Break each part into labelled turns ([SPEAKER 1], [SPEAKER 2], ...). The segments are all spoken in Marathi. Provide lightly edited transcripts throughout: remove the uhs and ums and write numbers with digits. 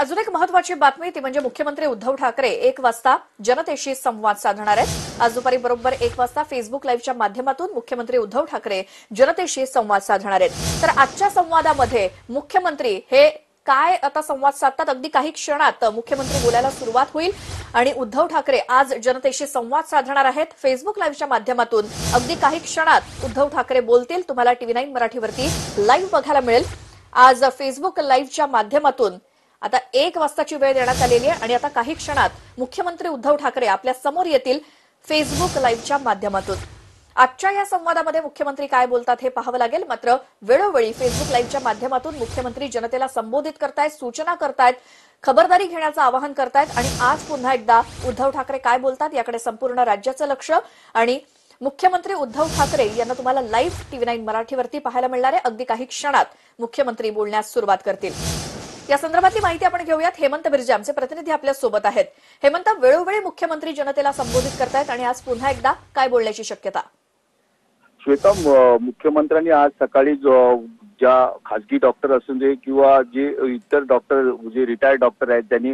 [SPEAKER 1] अजून एक महत्त्वाची बातमी ती म्हणजे मुख्यमंत्री उद्धव ठाकरे 1 वाजता जनतेशी संवाद साधणार आहेत। आज दुपारी बरोबर 1 वाजता फेसबुक लाईव्हच्या माध्यमातून मुख्यमंत्री उद्धव ठाकरे जनतेशी संवाद साधणार आहेत। तर आजच्या संवादामध्ये मुख्यमंत्री हे काय आता संवाद साधतात, अगदी काही क्षणात मुख्यमंत्री बोलायला सुरुवात होईल आणि उद्धव ठाकरे आज जनतेशी संवाद साधणार आहेत फेसबुक लाईव्हच्या माध्यमातून। अगदी काही क्षणात उद्धव ठाकरे बोलतील, तुम्हाला TV9 मराठीवरती लाईव्ह बघायला मिळेल। आज फेसबुक लाईव्हच्या माध्यमातून आता 1 वाजताची वेळ देण्यात आलेली आहे आणि आता काही क्षणात मुख्यमंत्री उद्धव ठाकरे आपल्या समोर येतील फेसबुक लाईव्हच्या माध्यमातून। आजच्या या संवादामध्ये मुख्यमंत्री काय बोलतात हे पाहावं लागेल। मात्र वेळोवेळी फेसबुक लाईव्हच्या माध्यमातून मुख्यमंत्री जनतेला संबोधित करतायत, सूचना करतायत, खबरदारी घेण्याचं आवाहन करतायत आणि आज पुन्हा एकदा उद्धव ठाकरे काय बोलतात याकडे संपूर्ण राज्याचं लक्ष आणि मुख्यमंत्री उद्धव ठाकरे यांना तुम्हाला लाईव्ह TV9 मराठीवरती पाहायला मिळणार आहे। अगदी काही क्षणात मुख्यमंत्री बोलण्यास सुरुवात करतील। या संदर्भातली माहिती आपण घेऊयात। हेमंत बिर्जे आमचे प्रतिनिधी आपल्या सोबत आहेत। हेमंत, वेळोवेळी मुख्यमंत्री जनतेला संबोधित करतायत आणि आज पुन्हा एकदा काय बोलण्याची शक्यता?
[SPEAKER 2] श्वेता, मुख्यमंत्र्यांनी आज सकाळी ज्या खासगी डॉक्टर असून दे किंवा जे इतर डॉक्टर जे रिटायर्ड डॉक्टर आहेत त्यांनी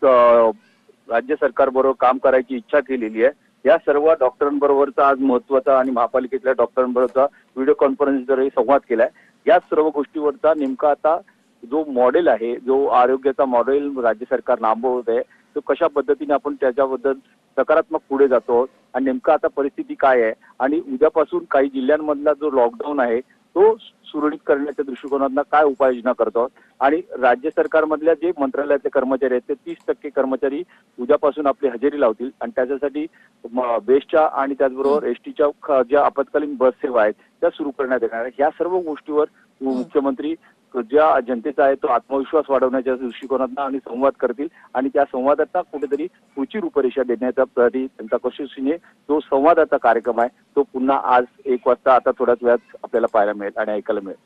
[SPEAKER 2] राज्य सरकारबरोबर काम करायची इच्छा केलेली आहे। या सर्व डॉक्टरांबरोबरचा आज महत्त्वाचा आणि महापालिकेतल्या डॉक्टरांबरोबरचा व्हिडिओ कॉन्फरन्सद्वारे संवाद केलाय। या सर्व गोष्टीवरचा नेमका आता जो मॉडेल आहे, जो आरोग्याचा मॉडेल राज्य सरकार राबवत आहे, तो कशा पद्धतीने आपण त्याच्याबद्दल सकारात्मक पुढे जातो आणि नेमका आता परिस्थिती काय आहे आणि उद्यापासून काही जिल्ह्यांमधला जो लॉकडाऊन आहे तो सुरळीत करण्याच्या दृष्टिकोनातून काय उपाययोजना करतो आणि राज्य सरकारमधल्या जे मंत्रालयातले कर्मचारी आहेत ते 30% कर्मचारी उद्यापासून आपली हजेरी लावतील आणि त्याच्यासाठी बेस्टच्या आणि त्याचबरोबर एसटीच्या ज्या आपत्कालीन बस सेवा आहेत त्या सुरू करण्यात येणार आहेत। ह्या सर्व गोष्टीवर मुख्यमंत्री ज्या जनतेचा आहे तो आत्मविश्वास वाढवण्याच्या दृष्टिकोनातून आणि संवाद करतील आणि त्या संवादाचा कुठेतरी पुढची रूपरेषा देण्याचा त्यांचा कोशिशीने जो संवादाचा कार्यक्रम आहे तो पुन्हा आज 1 वाजता आता थोड्याच वेळात आपल्याला पाहायला मिळेल आणि ऐकायला मिळेल।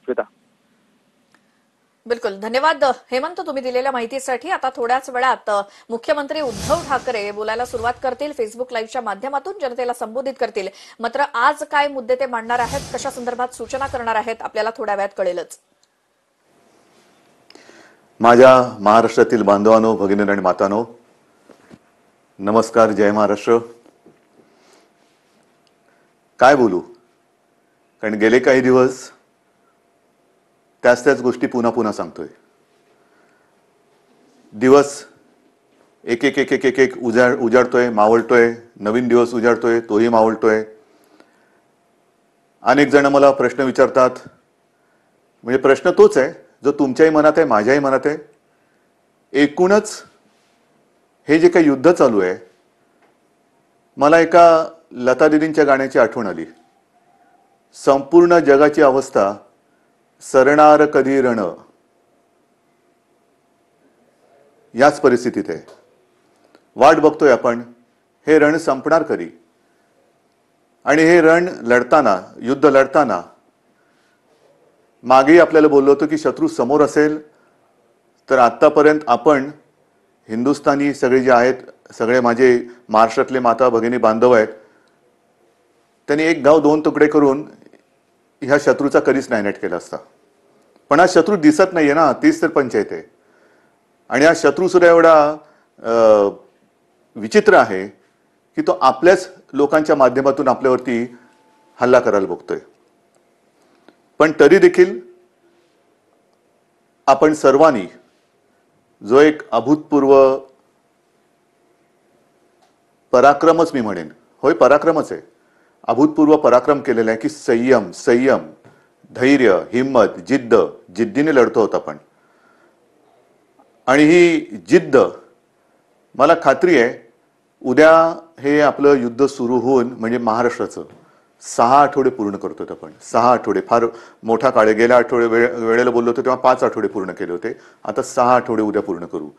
[SPEAKER 2] श्वेता,
[SPEAKER 1] बिलकुल धन्यवाद हेमंत तुम्ही दिलेल्या माहितीसाठी। आता थोड्याच वेळात मुख्यमंत्री उद्धव ठाकरे बोलायला सुरुवात करतील, फेसबुक लाईव्हच्या माध्यमातून जनतेला संबोधित करतील। मात्र आज काय मुद्दे ते मांडणार आहेत, कशा संदर्भात सूचना करणार आहेत, आपल्याला थोड्या वेळात कळेलच।
[SPEAKER 3] माझ्या महाराष्ट्रातील बांधवांनो, भगिनी आणि मातांनो, नमस्कार, जय महाराष्ट्र। काय बोलू, कारण गेले काही दिवस त्याच गोष्टी पुन्हा पुन्हा सांगतोय। दिवस एक एक एक एक एक एक उजाडतोय, मावळतोय, नवीन दिवस उजाडतोय, तोही मावळतोय। अनेक जण मला प्रश्न विचारतात, म्हणजे प्रश्न तोच आहे जो तुमच्याही मनात आहे, माझ्याही मनात आहे। एकूणच हे जे काही युद्ध चालू आहे, मला एका लता दीदींच्या गाण्याची आठवण आली। संपूर्ण जगाची अवस्था सरणार कधी रण, याच परिस्थितीत आहे। वाट बघतोय आपण, हे रण संपणार कधी। आणि हे रण लढताना, युद्ध लढताना मागेही आपल्याला बोललो होतो की शत्रू समोर असेल तर आतापर्यंत आपण हिंदुस्थानी सगळे जे आहेत, सगळे माझे महाराष्ट्रातले माता भगिनी बांधव आहेत, त्यांनी एक गाव 2 तुकडे करून ह्या शत्रूचा कधीच नायनाट केला असता। पण हा शत्रू दिसत नाहीये ना, तीच तर पंचायत आहे। आणि हा शत्रू सुद्धा एवढा विचित्र आहे की तो आपल्याच लोकांच्या माध्यमातून आपल्यावरती हल्ला करायला बघतोय। पण तरी देखील आपण सर्वांनी जो एक अभूतपूर्व पराक्रमच, मी म्हणेन, होय पराक्रमच आहे, अभूतपूर्व पराक्रम केलेला आहे की संयम, धैर्य, हिम्मत, जिद्दीने लढतो होता आपण। आणि ही जिद्द, मला खात्री आहे उद्या हे आपलं युद्ध सुरू होऊन म्हणजे महाराष्ट्राचं 6 आठवडे पूर्ण करतोय आपण। 6 आठवडे फार मोठा काळ आहे। गेल्या वेळेला बोललो होतो तेव्हा 5 आठवडे पूर्ण केले होते, आता 6 आठवडे उद्या पूर्ण करू।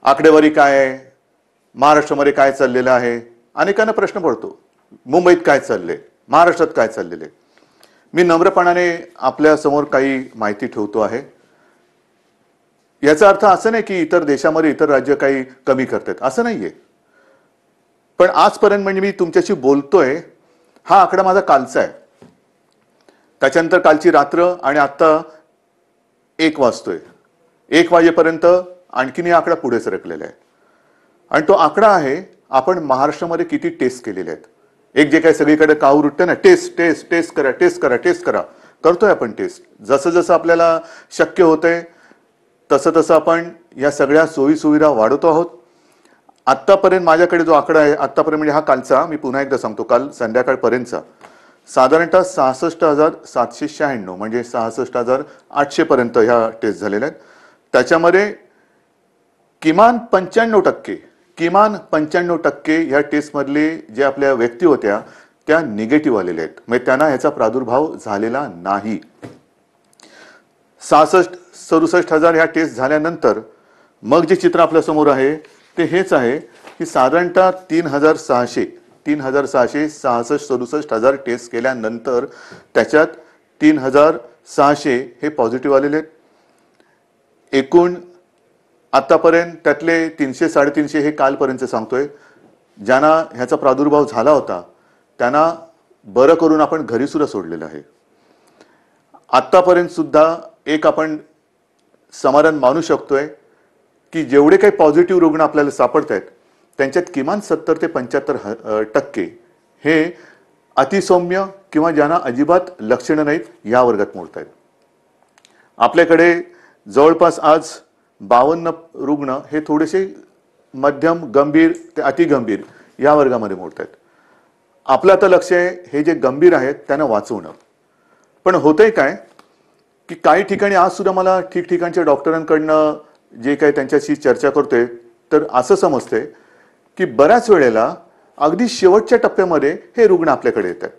[SPEAKER 3] आकडेवारी काय आहे, महाराष्ट्रामध्ये काय चाललेलं आहे, अनेकांना प्रश्न पडतो, मुंबईत काय चाललंय, महाराष्ट्रात काय चाललेलं आहे। मी नम्रपणाने आपल्या समोर काही माहिती ठेवतो आहे। याचा अर्थ असं नाही की इतर देशामध्ये इतर राज्य काही कमी करतात, असं नाहीये। पण आजपर्यंत म्हणजे मी तुमच्याशी बोलतोय, हा आकडा माझा कालचा आहे। त्याच्यानंतर कालची रात्र आणि आता 1 वाजतोय, 1 वाजेपर्यंत आणखीनही आकडा पुढे सरकलेला आहे. आणि तो आकडा आहे आपण महाराष्ट्रामध्ये किती टेस्ट केलेले आहेत. एक जे काही सगळीकडे काहूर उठतं ना, टेस्ट टेस्ट टेस्ट करा, टेस्ट करा, टेस्ट करा, करतोय आपण टेस्ट. जसं जसं आपल्याला शक्य होतंय तसं तसं आपण या सगळ्या सोयी सुविधा वाढवतो आहोत. आत्तापर्यंत माझ्याकडे जो आकडा आहे, आत्तापर्यंत म्हणजे हा कालचा, मी पुन्हा एकदा सांगतो, काल संध्याकाळपर्यंतचा साधारणतः 66,796 म्हणजे 66,800 पर्यंत ह्या टेस्ट झालेल्या आहेत. त्याच्यामध्ये किमान 95% ह्या टेस्टमधले जे आपल्या व्यक्ती होत्या त्या निगेटिव्ह आलेल्या आहेत, म्हणजे त्यांना ह्याचा प्रादुर्भाव झालेला नाही. 66-67 ह्या टेस्ट झाल्यानंतर मग जे चित्र आपल्या समोर आहे ते हेच आहे की साधारणतः 3,666-67 टेस्ट केल्यानंतर त्याच्यात 3,600 हे पॉझिटिव्ह आलेले आहेत. एकूण आतापर्यंत त्यातले 300-350 हे कालपर्यंत सांगतोय, ज्यांना ह्याचा प्रादुर्भाव झाला होता त्यांना बरं करून आपण घरी सुद्धा सोडलेलं आहे. आतापर्यंत सुद्धा एक आपण समाधान मानू शकतोय की जेवढे काही पॉझिटिव्ह रुग्ण आपल्याला सापडत आहेत त्यांच्यात किमान 70 ते 75% हे अतिसौम्य किंवा ज्यांना अजिबात लक्षणं नाहीत या वर्गात मोडत आहेत. आपल्याकडे जवळपास आज 52 रुग्ण हे थोडेसे मध्यम गंभीर ते अतिगंभीर या वर्गामध्ये मोडत आहेत. आपलं आता लक्ष आहे हे जे गंभीर आहेत त्यांना वाचवणं. पण होतंय काय की काही ठिकाणी आज सुद्धा मला ठिकठिकाणच्या डॉक्टरांकडनं जे काही त्यांच्याशी चर्चा करतोय तर असं समजतंय की बऱ्याच वेळेला अगदी शेवटच्या टप्प्यामध्ये हे रुग्ण आपल्याकडे येतात,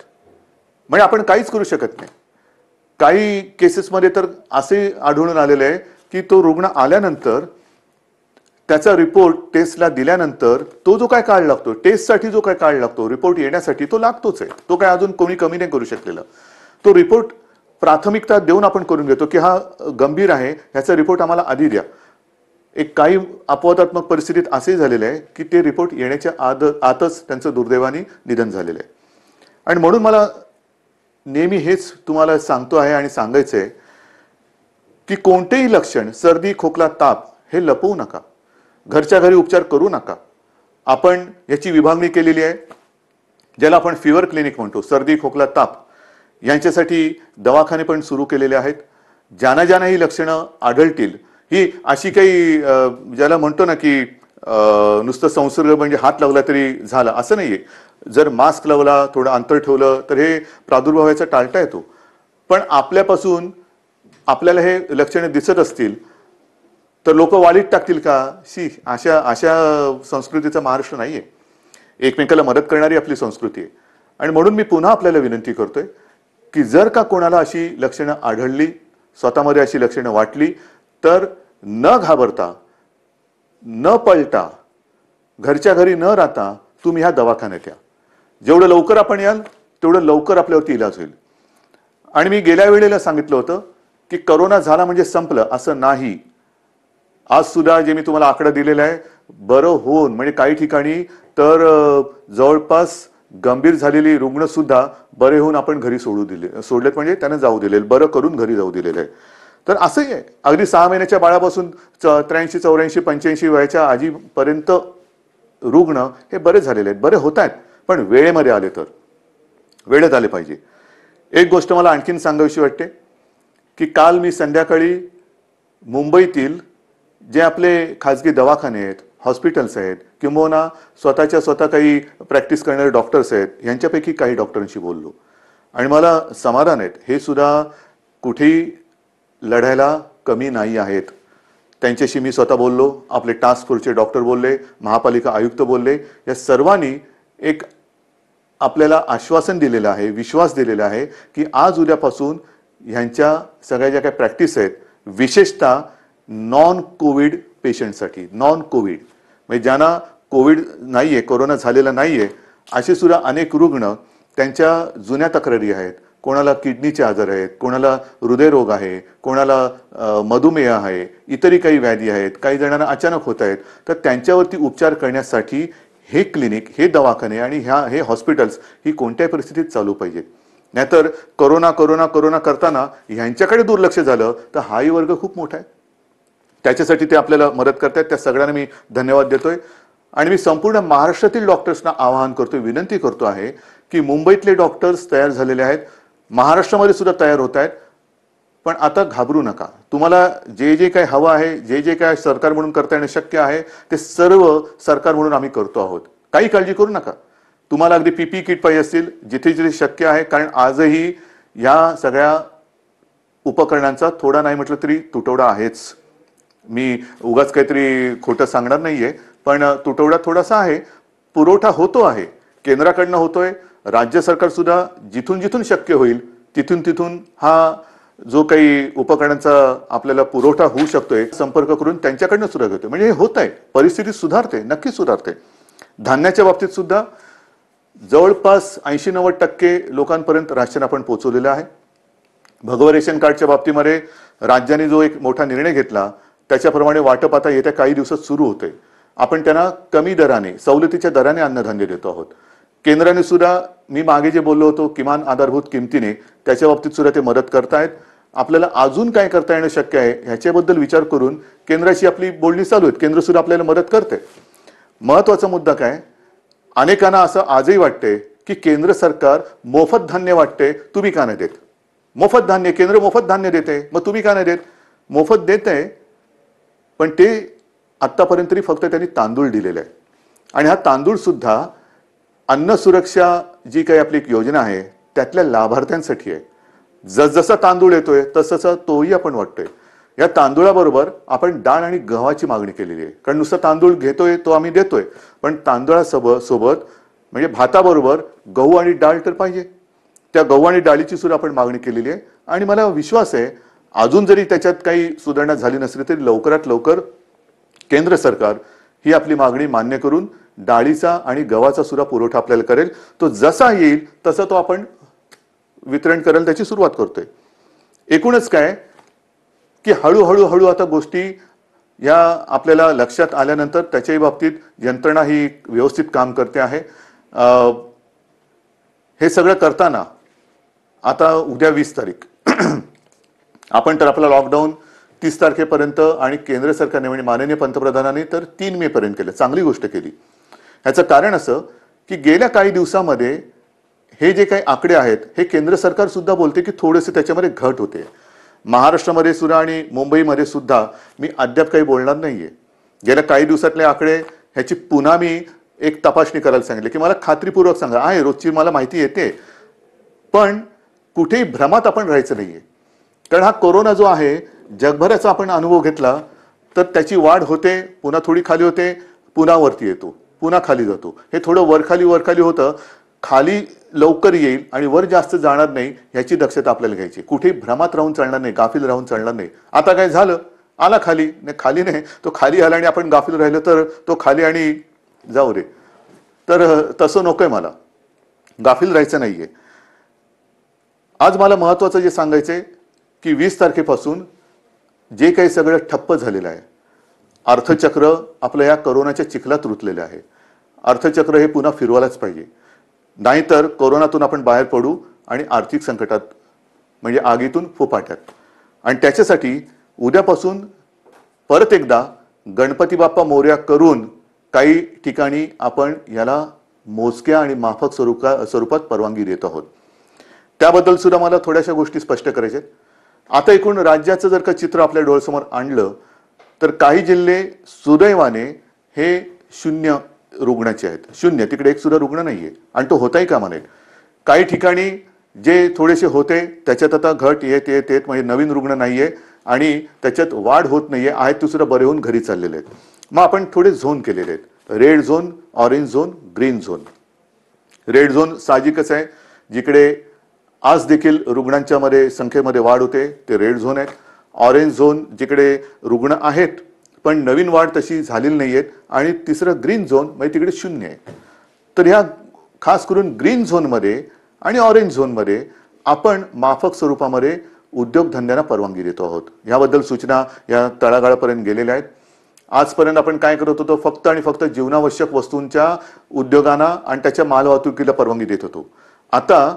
[SPEAKER 3] म्हणजे आपण काहीच करू शकत नाही. काही केसेसमध्ये तर असे आढळून आलेले आहे की तो रुग्ण आल्यानंतर त्याचा रिपोर्ट टेस्टला दिल्यानंतर तो जो काय काळ लागतो, टेस्टसाठी जो काय काळ लागतो, रिपोर्ट येण्यासाठी तो लागतोच आहे. तो काय अजून कोणी कमी नाही करू शकलेला. तो रिपोर्ट प्राथमिकता देऊन आपण करून घेतो की हा गंभीर आहे, ह्याचा रिपोर्ट आम्हाला आधी द्या. एक काही अपवादात्मक परिस्थितीत असे झालेले आहे की ते रिपोर्ट येण्याच्या आतच त्यांचं दुर्दैवाने निधन झालेलं आहे. आणि म्हणून मला नेहमी हेच तुम्हाला सांगतो आहे आणि सांगायचं आहे की कोणतेही लक्षण, सर्दी, खोकला, ताप हे लपवू नका, घरच्या घरी उपचार करू नका. आपण याची विभागणी केलेली आहे ज्याला आपण फीवर क्लिनिक म्हणतो. सर्दी, खोकला, ताप यांच्यासाठी दवाखाने पण सुरू केलेले आहेत. ज्यांना ज्यांना ही लक्षणं आढळतील, ही अशी काही ज्याला म्हणतो ना की नुसतं संसर्ग म्हणजे हात लावला तरी झाला असं नाहीये. जर मास्क लावला, थोडं अंतर ठेवलं तर हे प्रादुर्भाव याचा टाळता येतो. पण आपल्यापासून आपल्याला हे लक्षणं दिसत असतील तर लोक वालीत टाकतील का? अशा संस्कृतीचा महाराष्ट्र नाहीये. एकमेकाला मदत करणारी आपली संस्कृती आहे. आणि म्हणून मी पुन्हा आपल्याला विनंती करतोय की जर का कोणाला अशी लक्षणं आढळली, स्वतःमध्ये अशी लक्षणं वाटली तर न घाबरता, न पळता, घरच्या घरी न राहता तुम्ही ह्या दवाखान्यात या. जेवढं लवकर आपण याल तेवढं लवकर आपल्यावरती इलाज होईल. आणि मी गेल्या वेळेला सांगितलं होतं की करोना झाला म्हणजे संपलं, असं नाही. आज सुद्धा जे मी तुम्हाला आकडा दिलेला आहे, बरं होऊन म्हणजे काही ठिकाणी तर जवळपास गंभीर झालेली रुग्ण सुद्धा बरे होऊन आपण घरी सोडलेत, म्हणजे त्यांना जाऊ दिले, बरं करून घरी जाऊ दिलेलं आहे. तर असंही आहे, अगदी 6 महिन्याच्या बाळापासून 83, 84, 85 वयाच्या आजीपर्यंत रुग्ण हे बरे झालेले आहेत, बरे होत आहेत. पण वेळेमध्ये आले तर वेळेत आले पाहिजे. एक गोष्ट मला आणखीन सांगावीशी वाटते की काल मी संध्याकाळी मुंबईतील जे आपले खाजगी दवाखाने आहेत, हॉस्पिटल्स आहेत, किंबहुना स्वतः काही प्रॅक्टिस करणारे डॉक्टर्स आहेत, यांच्यापैकी काही डॉक्टरांशी बोललो. आणि मला समाधान आहेत, हे सुद्धा कुठेही लढायला कमी नाही आहेत. त्यांच्याशी मी स्वतः बोललो, आपले टास्क फोर्सचे डॉक्टर बोलले, महापालिका आयुक्त बोलले. या सर्वांनी एक आपल्याला आश्वासन दिलेलं आहे, विश्वास दिलेला आहे की आज उद्यापासून ह्यांच्या सगळ्या ज्या काही प्रॅक्टिस आहेत, विशेषतः नॉन कोविड पेशंटसाठी, नॉन कोविड म्हणजे ज्यांना कोविड नाहीये, कोरोना झालेला नाहीये, असे सुद्धा अनेक रुग्ण त्यांच्या जुन्या तक्रारी आहेत. कोणाला किडनीचे आजार आहेत, कोणाला हृदयरोग आहे, कोणाला मधुमेह आहे, इतरही काही व्याधी आहेत, काही जणांना अचानक होत आहेत. तर त्यांच्यावरती उपचार करण्यासाठी हे क्लिनिक, हे दवाखाने आणि हे हॉस्पिटल्स ही कोणत्याही परिस्थितीत चालू पाहिजेत. नाहीतर कोरोना करताना ह्यांच्याकडे दुर्लक्ष झालं तर हाही वर्ग खूप मोठा आहे. त्याच्यासाठी ते आपल्याला मदत करतायत, त्या सगळ्यांना मी धन्यवाद देतोय. आणि मी संपूर्ण महाराष्ट्रातील डॉक्टर्सना आवाहन करतोय, विनंती करतो आहे की मुंबईतले डॉक्टर्स तयार झालेले आहेत, महाराष्ट्रामध्ये सुद्धा तयार होत आहेत, पण आता घाबरू नका. तुम्हाला जे जे काही हवं आहे, जे जे काय सरकार म्हणून करता येणं शक्य आहे, ते सर्व सरकार म्हणून आम्ही करतो आहोत. काही काळजी करू नका. तुम्हाला अगदी पीपी किट पाहिजे असतील, जिथे जिथे शक्य आहे, कारण आजही या सगळ्या उपकरणांचा थोडा नाही म्हटलं तरी तुटवडा आहेच. मी उगाच काहीतरी खोटं सांगणार नाहीये, पण तुटवडा थोडासा आहे. पुरवठा होतो आहे, केंद्राकडनं होतोय, राज्य सरकार सुद्धा जिथून जिथून शक्य होईल तिथून तिथून हा जो काही उपकरणांचा आपल्याला पुरवठा होऊ शकतोय संपर्क करून त्यांच्याकडनं सुद्धा घेतोय. म्हणजे हे होत आहे, परिस्थिती सुधारते, नक्की सुधारते. धान्याच्या बाबतीत सुद्धा जवळपास 80-90% लोकांपर्यंत राशन आपण पोहोचवलेलं आहे. भगवा रेशन कार्डच्या बाबतीमध्ये राज्याने जो एक मोठा निर्णय घेतला त्याच्याप्रमाणे वाटप आता येत्या काही दिवसात सुरू होते. आपण त्यांना कमी दराने, सवलतीच्या दराने अन्नधान्य देतो आहोत. केंद्राने सुद्धा, मी मागे जे बोललो होतो किमान आधारभूत किमतीने, त्याच्या बाबतीत सुद्धा ते मदत करतायत. आपल्याला अजून काय करता येणं शक्य आहे ह्याच्याबद्दल विचार करून केंद्राशी आपली बोलणी चालू आहेत. केंद्र सुद्धा आपल्याला मदत करते. महत्वाचा मुद्दा काय, अनेकांना असं आजही वाटते की केंद्र सरकार मोफत धान्य वाटते, तुम्ही का नाही देत? मोफत धान्य, केंद्र मोफत धान्य देते, मग तुम्ही का नाही देत? मोफत देते, पण ते आतापर्यंत तरी फक्त त्यांनी तांदूळ दिलेले आहे. आणि हा तांदूळ सुद्धा अन्न सुरक्षा जी काही आपली एक योजना आहे त्यातल्या लाभार्थ्यांसाठी आहे. जसजसा तांदूळ येतोय तसं तोही आपण वाटतोय. या तांदूळाबरोबर आपण डाळ आणि गव्हाची मागणी केलेली आहे. कारण नुसता तांदूळ घेतोय तो आम्ही देतोय, पण तांदूळासोबत म्हणजे भाताबरोबर गहू आणि डाळ तर पाहिजे. त्या गहू आणि डाळीची सुद्धा आपण मागणी केलेली आहे. आणि मला विश्वास आहे अजून जरी त्याच्यात काही सुधारणा झाली नसली तरी लवकरात लवकर केंद्र सरकार ही आपली मागणी मान्य करून डाळीचा आणि गव्हाचा सुद्धा पुरवठा आपल्याला करेल. तो जसा येईल तसं तो आपण वितरण करायला त्याची सुरुवात करतोय. एकूणच काय की हळूहळू आता गोष्टी या आपल्याला लक्षात आल्यानंतर त्याच्याही बाबतीत यंत्रणा ही व्यवस्थित काम करते आहे. हे सगळं करताना आता उद्या 20 तारीख आपण तर आपला लॉकडाऊन 30 तारखेपर्यंत आणि केंद्र सरकारने म्हणजे माननीय पंतप्रधानांनी तर 3 मे पर्यंत केलं. चांगली गोष्ट केली. ह्याचं कारण असं की गेल्या काही दिवसामध्ये हे जे काही आकडे आहेत हे केंद्र सरकार सुद्धा बोलते की थोडेसे त्याच्यामध्ये घट होते. महाराष्ट्रामध्ये सुद्धा आणि मुंबईमध्ये सुद्धा मी अद्याप काही बोलणार नाहीये. गेल्या काही दिवसातले आकडे ह्याची पुन्हा मी एक तपासणी करायला सांगितले की मला खात्रीपूर्वक सांगा. आहे, रोजची मला माहिती येते, पण कुठेही भ्रमात आपण राहायचं नाहीये. कारण हा कोरोना जो आहे जगभराचा आपण अनुभव घेतला तर त्याची वाढ होते, पुन्हा थोडी खाली होते, पुन्हा वरती येतो, पुन्हा खाली जातो. हे थोडं वरखाली होतं. खाली लवकर येईल आणि वर जास्त जाणार नाही ह्याची दक्षता आपल्याला घ्यायची. कुठेही भ्रमात राहून चालणार नाही, गाफील राहून चालणार नाही. आता काय झालं, आला खाली नाही, तो खाली आला आणि आपण गाफील राहिलो तर तो खाली आणि जाऊ रे. तर तसं नकोय, मला गाफील राहायचं नाहीये. आज मला महत्वाचं जे सांगायचंय की 20 तारखेपासून जे काही सगळं ठप्प झालेलं आहे, अर्थचक्र आपलं या कोरोनाच्या चिखलात रुतलेलं आहे. अर्थचक्र हे पुन्हा फिरवायलाच पाहिजे, नाहीतर कोरोनातून आपण बाहेर पडू आणि आर्थिक संकटात म्हणजे आगीतून फुफाट्यात. आणि त्याच्यासाठी उद्यापासून परत एकदा गणपती बाप्पा मोरया करून काही ठिकाणी आपण याला मोजक्या आणि माफक स्वरूपात परवानगी देत आहोत. त्याबद्दल सुद्धा मला थोड्याशा गोष्टी स्पष्ट करायच्या आहेत. आता एकूण राज्याचं जर का चित्र आपल्या डोळ्यासमोर आणलं तर काही जिल्हे सुदैवाने हे 0 रुग्णाचे आहेत. 0, तिकडे एक सुद्धा रुग्ण नाहीये आणि तो होताही कामा नये. काही ठिकाणी जे थोडेसे होते त्याच्यात आता घट येत म्हणजे नवीन रुग्ण नाहीये आणि त्याच्यात वाढ होत नाहीये. आहेत ते सुद्धा बरे होऊन घरी चाललेले आहेत. मग आपण थोडे झोन केलेले आहेत, red zone, orange zone, green zone. Red zone साहजिकच आहे, जिकडे आज देखील रुग्णांच्या संख्येमध्ये वाढ होते ते रेड झोन आहेत. ऑरेंज झोन जिकडे रुग्ण आहेत पण नवीन वाढ तशी झालेली नाहीये. आणि तिसरं ग्रीन झोन म्हणजे तिकडे 0 आहे. तर ह्या खास करून ग्रीन झोनमध्ये आणि ऑरेंज झोनमध्ये आपण माफक स्वरूपामध्ये उद्योगधंद्यांना परवानगी देतो आहोत. याबद्दल सूचना या तळागाळापर्यंत गेलेल्या आहेत. आजपर्यंत आपण काय करत होतो, फक्त आणि फक्त जीवनावश्यक वस्तूंच्या उद्योगांना आणि त्याच्या मालवाहतुकीला परवानगी देत होतो. आता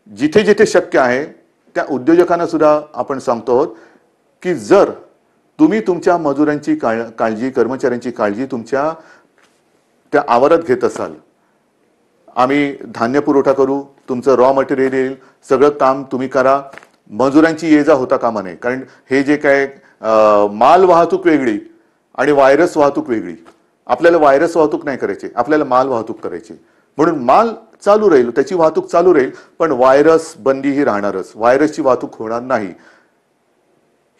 [SPEAKER 3] जिथे जिथे शक्य आहे त्या उद्योजकांना सुद्धा आपण सांगतो आहोत की जर तुम्ही तुमच्या मजुरांची काळजी, कर्मचाऱ्यांची काळजी तुमच्या त्या आवारात घेत असाल, आम्ही धान्य पुरवठा करू, तुमचं रॉ मटेरियल येईल, सगळं काम तुम्ही करा, मजुरांची ये जा होता कामा नये. कारण हे जे काय माल वाहतूक वेगळी आणि व्हायरस वाहतूक वेगळी. आपल्याला व्हायरस वाहतूक नाही करायची, आपल्याला माल वाहतूक करायची. म्हणून माल चालू राहील, त्याची वाहतूक चालू राहील, पण व्हायरस बंदी ही राहणारच. व्हायरसची वाहतूक होणार नाही.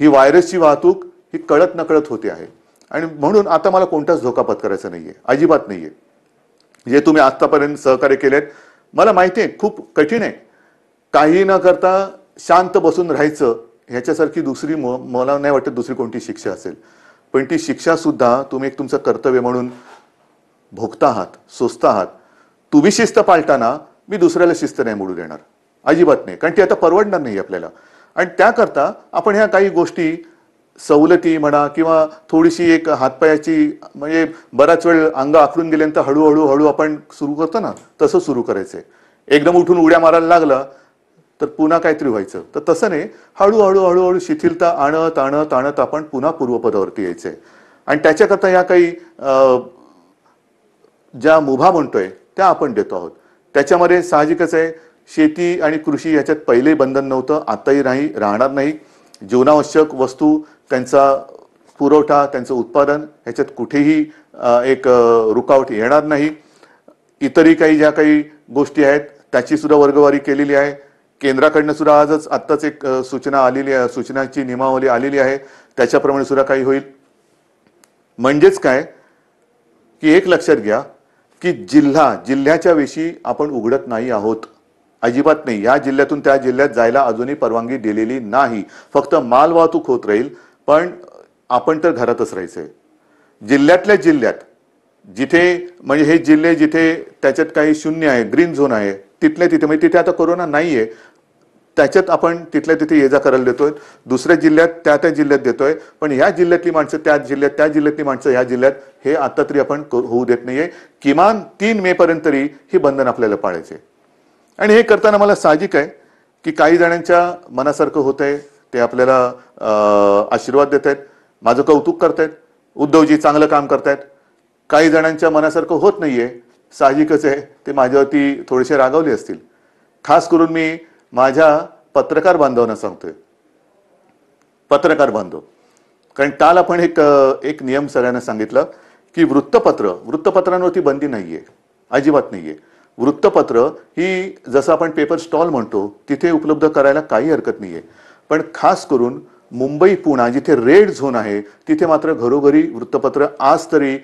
[SPEAKER 3] ही व्हायरसची वाहतूक ही कळत नकळत होते आहे. आणि म्हणून आता मला कोणताच धोका पत्करायचा नाहीये, अजिबात नाहीये. जे तुम्ही आतापर्यंत सहकार्य केलेत, मला माहिती आहे खूप कठीण आहे. काही न करता शांत बसून राहायचं, ह्याच्यासारखी दुसरी मला नाही वाटत दुसरी कोणती शिक्षा असेल. पण ती शिक्षा सुद्धा तुम्ही एक तुमचं कर्तव्य म्हणून भोगता आहात, सोसता आहात. तुम्ही शिस्त पाळताना मी दुसऱ्याला शिस्त नाही मोडू देणार, अजिबात नाही. कारण ती आता परवडणार नाही आपल्याला. आणि त्याकरता आपण ह्या काही गोष्टी, सवलती म्हणा किंवा थोडीशी एक हातपायाची, म्हणजे बराच वेळ अंग आखडून गेल्यानंतर हळूहळू आपण सुरू करतो ना, तसं सुरू करायचंय. एकदम उठून उड्या मारायला लागला तर पुन्हा काहीतरी व्हायचं. तर तसं नाही, हळूहळू शिथिलता आणत आणत आणत आपण पुन्हा पूर्वपदावरती यायचंय. आणि त्याच्याकरता या काही ज्या मुभा म्हणतोय त्या आपण देतो आहोत. त्याच्यामध्ये साहजिकच आहे, शेती आणि कृषी याच्यात पहिले बंधन नव्हतं, आताही नाही, राहणार नाही. जीवनावश्यक वस्तू, त्यांचा पुरवठा, त्यांचं उत्पादन, ह्याच्यात कुठेही एक रुकावट येणार नाही. इतरही काही ज्या काही गोष्टी आहेत त्याची सुद्धा वर्गवारी केलेली आहे. केंद्राकडनं सुद्धा आत्ताच एक सूचना आलेली आहे, सूचनाची नियमावली आलेली आहे, त्याच्याप्रमाणे सुद्धा काही होईल. म्हणजेच काय की एक लक्षात घ्या की जिल्ह्याच्या विषयी आपण उघडत नाही आहोत, अजिबात नाही. या जिल्ह्यातून त्या जिल्ह्यात जायला अजूनही परवानगी दिलेली नाही. फक्त माल वाहतूक होत राहील, पण आपण तर घरातच राहायचंय. जिल्ह्यातल्या जिल्ह्यात जिथे, म्हणजे हे जिल्हे जिथे त्याच्यात काही शून्य आहे, ग्रीन झोन आहे, तिथल्या तिथे, म्हणजे तिथे आता कोरोना नाहीये, त्याच्यात आपण तिथल्या तिथे ये जा करायला देतोय. दुसऱ्या जिल्ह्यात त्या जिल्ह्यात देतोय, पण ह्या जिल्ह्यातली माणसं त्या जिल्ह्यात, त्या जिल्ह्यातली माणसं ह्या जिल्ह्यात, हे आता तरी आपण होऊ देत नाहीये. किमान 3 मे पर्यंत तरी ही बंधन आपल्याला पाळायचे. आणि हे करताना मला साहजिक आहे की काही जणांच्या मनासारखं होतंय, ते आपल्याला आशीर्वाद देत आहेत, माझं कौतुक करतायत, उद्धवजी चांगलं काम करतायत. काही जणांच्या मनासारखं होत नाहीये, साहजिकच आहे, ते माझ्यावरती थोडेसे रागावले असतील. खास करून मी माझ्या पत्रकार बांधवांना सांगतोय, पत्रकार बांधव, कारण काल आपण एक नियम सगळ्यांना सांगितलं की वृत्तपत्रांवरती बंदी नाहीये, अजिबात नाहीये. वृत्तपत्र ही जसं आपण पेपर स्टॉल म्हणतो तिथे उपलब्ध करायला काही हरकत नाहीये. पण खास करून मुंबई, पुणे जिथे रेड झोन आहे तिथे मात्र घरोघरी वृत्तपत्र आज तरी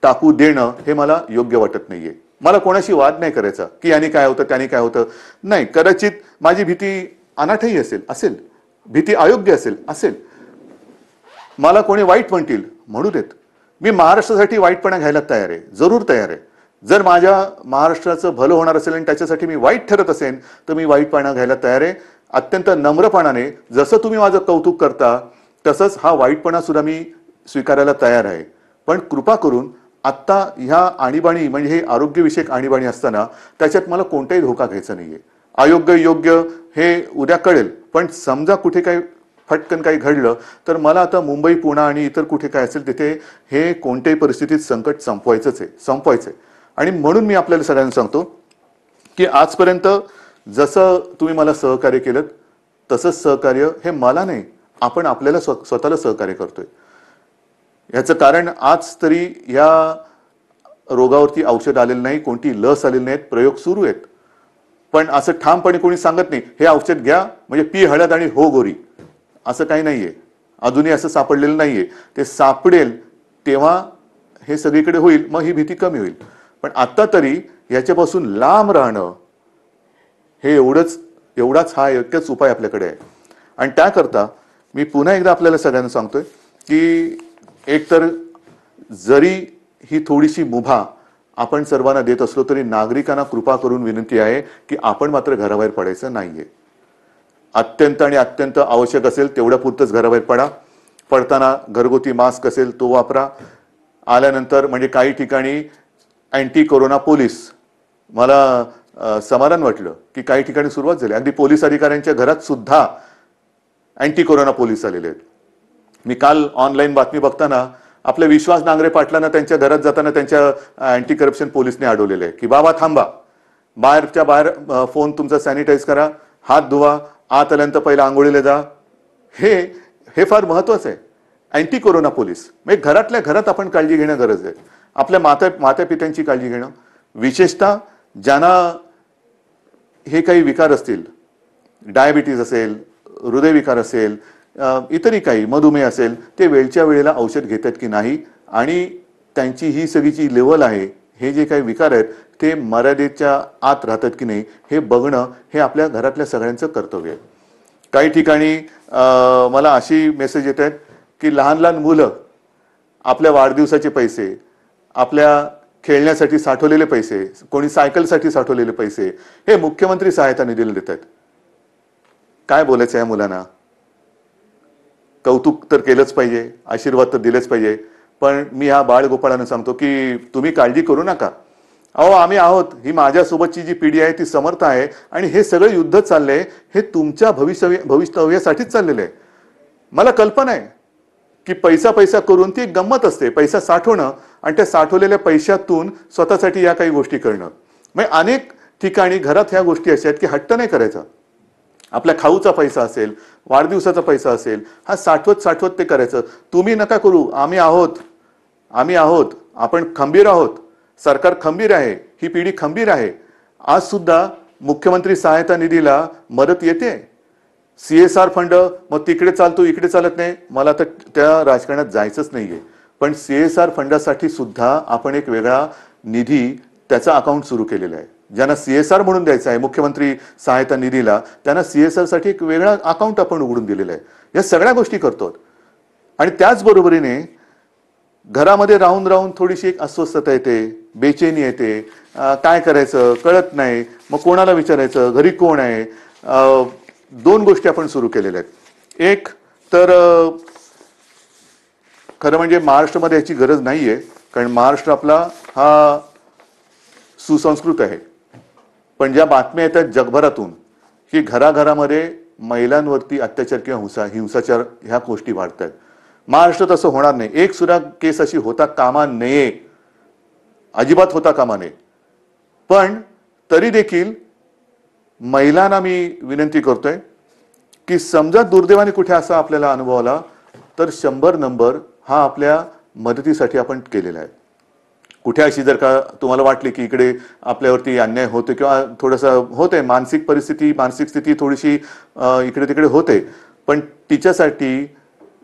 [SPEAKER 3] टाकू देणं हे मला योग्य वाटत नाहीये. मला कोणाशी वाद नाही करायचा की याने काय होतं, त्याने काय होतं, नाही. कदाचित माझी भीती अनाठही असेल, भीती अयोग्य असेल. मला कोणी वाईट म्हणतील, म्हणू देत. मी महाराष्ट्रासाठी वाईटपणा घ्यायला तयार आहे, जरूर तयार आहे. जर माझ्या महाराष्ट्राचं भलं होणार असेल आणि त्याच्यासाठी मी वाईट ठरत असेल तर मी वाईटपणा घ्यायला तयार आहे. अत्यंत नम्रपणाने, जसं तुम्ही माझं कौतुक करता तसंच हा वाईटपणा सुद्धा मी स्वीकारायला तयार आहे. पण कृपा करून आत्ता ह्या आणीबाणी, म्हणजे हे आरोग्यविषयक आणीबाणी असताना त्याच्यात मला कोणताही धोका घ्यायचा नाहीये. अयोग्य योग्य हे उद्या कळेल, पण समजा कुठे काही फटकन काही घडलं तर मला आता मुंबई, पुणे आणि इतर कुठे काय असेल तिथे हे कोणत्याही परिस्थितीत संकट संपवायचंय. आणि म्हणून मी आपल्याला सगळ्यांना सांगतो की आजपर्यंत जसं तुम्ही मला सहकार्य केलं तसंच सहकार्य हे मला नाही, आपण आपल्याला स्वतःला सहकार्य करतोय. याचं कारण आज तरी या रोगावरती औषध आलेलं नाही, कोणती लस आलेली नाहीत, प्रयोग सुरू आहेत. पण असं ठामपणे कोणी सांगत नाही हे औषध घ्या म्हणजे पी हळद आणि हो गोरी, असं काही नाहीये. अजूनही असं सापडलेलं नाहीये. ते सापडेल तेव्हा हे सगळीकडे होईल, मग ही भीती कमी होईल. पण आता तरी याच्यापासून लांब राहणं हे एवढाच हा एकच उपाय आपल्याकडे आहे. आणि त्याकरता मी पुन्हा एकदा आपल्याला सगळ्यांना सांगतोय की एकतर जरी ही थोडीशी मुभा आपण सर्वांना देत असलो तरी नागरिकांना कृपा करून विनंती आहे की आपण मात्र घराबाहेर पडायचं नाहीये. अत्यंत आणि अत्यंत आवश्यक असेल तेवढ्या पुरतच घराबाहेर पडा. पडताना घरगुती मास्क असेल तो वापरा. आल्यानंतर म्हणजे काही ठिकाणी अँटी कोरोना पोलीस, मला समाधान वाटलं की काही ठिकाणी सुरुवात झाली. अगदी पोलीस अधिकाऱ्यांच्या घरात सुद्धा अँटी कोरोना पोलीस आलेले आहेत. मी काल ऑनलाईन बातमी बघताना आपल्या विश्वास नांगरे पाटलांना त्यांच्या घरात जाताना त्यांच्या अँटी करप्शन पोलिसने अडवलेले आहे की बाबा थांबा, बाहेरच्या बाहेर फोन तुमचा सॅनिटाईज करा, हात धुवा, आत आल्यानंतर पहिला आंघोळीला जा. हे फार महत्वाचं आहे. अँटी कोरोना पोलीस म्हणजे घरातल्या घरात आपण काळजी घेणं गरज आहे. आपल्या माता पित्यांची काळजी घेणं, विशेषतः ज्यांना हे काही विकार असतील, डायबिटीज असेल, हृदयविकार असेल, इतरही काही मधुमेह असेल, ते वेळच्या वेळेला औषध घेतात की नाही आणि त्यांची ही सगळी जी लेवल आहे, हे जे काही विकार आहेत ते मर्यादेच्या आत राहतात की नाही हे बघणं हे आपल्या घरातल्या सगळ्यांचं कर्तव्य आहे. काही ठिकाणी मला अशी मेसेज येत आहेत की लहान लहान मुलं आपल्या वाढदिवसाचे पैसे, आपल्या खेळण्यासाठी साठवलेले पैसे, कोणी सायकलसाठी साठवलेले पैसे हे मुख्यमंत्री सहायता निधीला देत आहेत. काय बोलायचं या मुलांना? कौतुक तर केलंच पाहिजे, आशीर्वाद तर दिलेच पाहिजे, पण मी ह्या बाळगोपाळांना सांगतो की तुम्ही काळजी करू नका. अहो आम्ही आहोत, ही माझ्यासोबतची जी पिढी आहे ती समर्थ आहे आणि हे सगळं युद्ध चाललंय हे तुमच्या भवितव्यासाठीच चाललेलं आहे. मला कल्पना आहे की पैसा करून ती एक गंमत असते, पैसा साठवणं आणि त्या साठवलेल्या पैशातून स्वतःसाठी या काही गोष्टी करणं. म्हणजे अनेक ठिकाणी घरात ह्या गोष्टी अशा आहेत की हट्ट नाही करायचा. आपल्या खाऊचा पैसा असेल, वाढदिवसाचा पैसा असेल, हा साठवत ते करायचं. तुम्ही नका करू, आम्ही आहोत, आपण खंबीर आहोत, सरकार खंबीर आहे, ही पिढी खंबीर आहे. आज सुद्धा मुख्यमंत्री सहायता निधीला मदत येते. CSR फंड मग तिकडे चालतो इकडे चालत नाही, मला तर त्या राजकारणात जायचंच नाहीये. पण CSR फंडासाठी सुद्धा आपण एक वेगळा निधी त्याचा अकाउंट सुरू केलेला आहे. ज्यांना CSR म्हणून द्यायचं आहे मुख्यमंत्री सहायता निधीला, त्यांना CSR साठी एक वेगळा अकाउंट आपण उघडून दिलेलं आहे. या सगळ्या गोष्टी करतो. आणि त्याचबरोबरीने घरामध्ये राहून थोडीशी एक अस्वस्थता येते, बेचैनी येते, काय करायचं कळत नाही, मग कोणाला विचारायचं, घरी कोण आहे. 2 गोष्टी आपण सुरू केलेल्या आहेत. एक तर खरं म्हणजे महाराष्ट्रामध्ये याची गरज नाहीये, कारण महाराष्ट्र आपला हा सुसंस्कृत आहे. पण ज्या बातम्या येतात जगभरातून की घराघरामध्ये महिलांवरती अत्याचार किंवा हिंसाचार ह्या गोष्टी वाढतात. महाराष्ट्रात असं होणार नाही. एक सुद्धा केस अशी होता कामा नये, अजिबात होता कामा नये. पण तरी देखील महिलांना मी विनंती करतोय की समजा दुर्दैवाने कुठे असा आपल्याला अनुभव आला तर 100 नंबर हा आपल्या मदतीसाठी आपण केलेला आहे. कुठे अशी जर का तुम्हाला वाटली की इकडे आपल्यावरती अन्याय होतो किंवा थोडंसं होते, मानसिक स्थिती थोडीशी इकडे तिकडे होते, पण तिच्यासाठी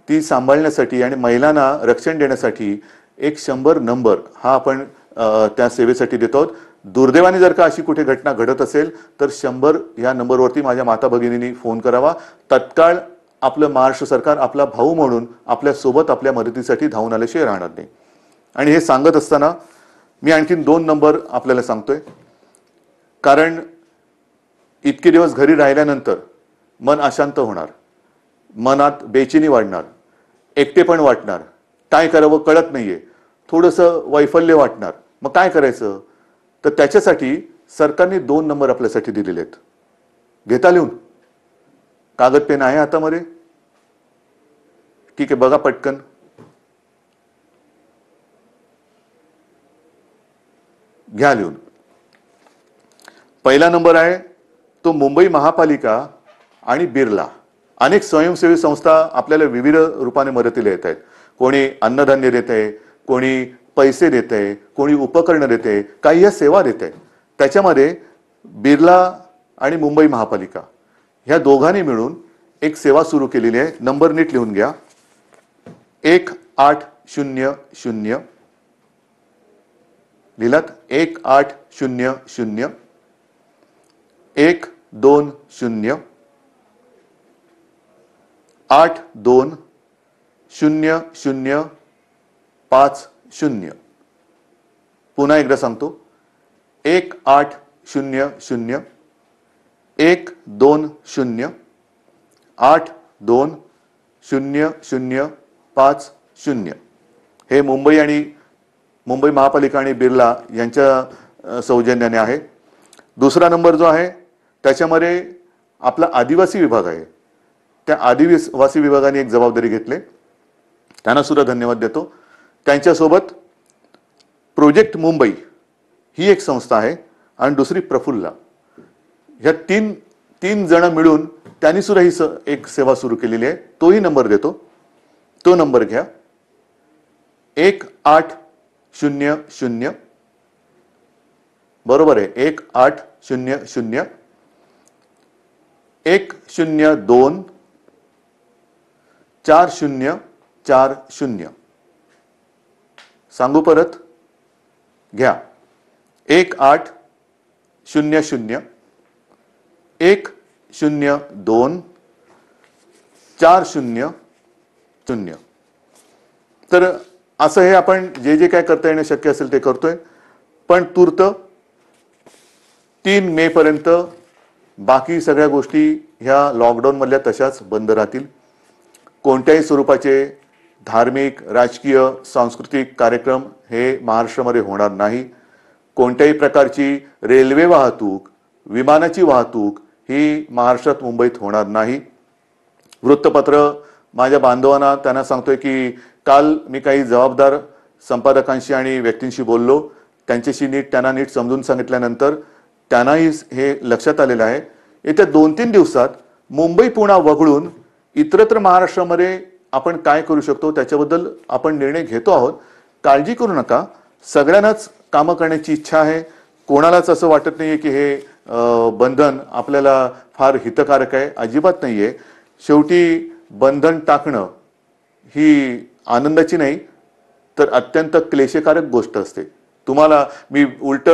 [SPEAKER 3] ती सांभाळण्यासाठी आणि महिलांना रक्षण देण्यासाठी एक 100 नंबर हा आपण त्या सेवेसाठी देतो. दुर्दैवाने जर का अशी कुठे घटना घडत असेल तर 100 या नंबरवरती माझ्या माता भगिनींनी फोन करावा. तत्काळ आपलं महाराष्ट्र सरकार आपला भाऊ म्हणून आपल्या सोबत आपल्या मदतीसाठी धावून आल्याशिवाय राहणार नाही. आणि हे सांगत असताना मी आणखीन 2 नंबर आपल्याला सांगतोय, कारण इतके दिवस घरी राहिल्यानंतर मन अशांत होणार, मनात बेचैनी वाढणार, एकटेपण वाटणार, काय करावं कळत नाहीये, थोडंसं वैफल्य वाटणार. मग काय करायचं? तर त्याच्यासाठी सरकारने 2 नंबर आपल्यासाठी दिलेले आहेत. घेता लिहून? कागद पेन आहे हातामध्ये? ठीक आहे, बघा पटकन. घ्या लिहून. पहिला नंबर आहे तो मुंबई महापालिका आणि बिर्ला. अनेक स्वयंसेवी संस्था आपल्याला विविध रूपाने मदतीला येत आहेत. कोणी अन्नधान्य देते, कोणी पैसे देते, कोणी उपकरणं देते, काही या सेवा देते. त्याच्यामध्ये बिर्ला आणि मुंबई महापालिका ह्या दोघांनी मिळून एक सेवा सुरू केलेली आहे. नंबर नीट लिहून घ्या. 1800 लिहिलात? 1800 120 820050. पुन्हा एकदा सांगतो. 1800 120 820050. हे मुंबई महापालिका आणि बिर्ला यांच्या सौजन्याने आहे. दुसरा नंबर जो आहे त्याच्यामध्ये आपला आदिवासी विभाग आहे. त्या आदिवासी विभागाने एक जबाबदारी घेतली. त्यांना सुद्धा धन्यवाद देतो. त्यांच्यासोबत प्रोजेक्ट मुंबई ही एक संस्था आहे आणि दुसरी प्रफुल्ला, ह्या तीन जण मिळून त्यांनी सुद्धा ही एक सेवा सुरू केलेली आहे. तोही नंबर देतो, तो नंबर घ्या. 1800 बरोबर आहे, 1800 102 4040. सांगू परत, घ्या. 1800 102 4040. तर असं हे आपण जे जे काय करता येणं शक्य असेल ते करतोय. पण तूर्त 3 मे पर्यंत बाकी सगळ्या गोष्टी ह्या लॉकडाऊन मधल्या तशाच बंद राहतील. कोणत्याही स्वरूपाचे धार्मिक, राजकीय, सांस्कृतिक कार्यक्रम हे महाराष्ट्रामध्ये होणार नाही. कोणत्याही प्रकारची रेल्वे वाहतूक, विमानाची वाहतूक ही महाराष्ट्रात, मुंबईत होणार नाही. वृत्तपत्र माझ्या बांधवांना त्यांना सांगतोय की काल मी काही जबाबदार संपादकांशी आणि व्यक्तींशी बोललो. त्यांच्याशी त्यांना नीट समजून सांगितल्यानंतर त्यांनाही हे लक्षात आलेलं आहे. येत्या 2-3 दिवसात मुंबई पुन्हा वगळून इतरत्र महाराष्ट्रामध्ये आपण काय करू शकतो त्याच्याबद्दल आपण निर्णय घेतो आहोत. काळजी करू नका, सगळ्यांनाच कामं करण्याची इच्छा आहे. कोणालाच असं वाटत नाहीये की हे बंधन आपल्याला फार हितकारक आहे, अजिबात नाहीये. शेवटी बंधन टाकणं ही आनंदाची नाही तर अत्यंत क्लेशकारक गोष्ट असते. तुम्हाला मी उलट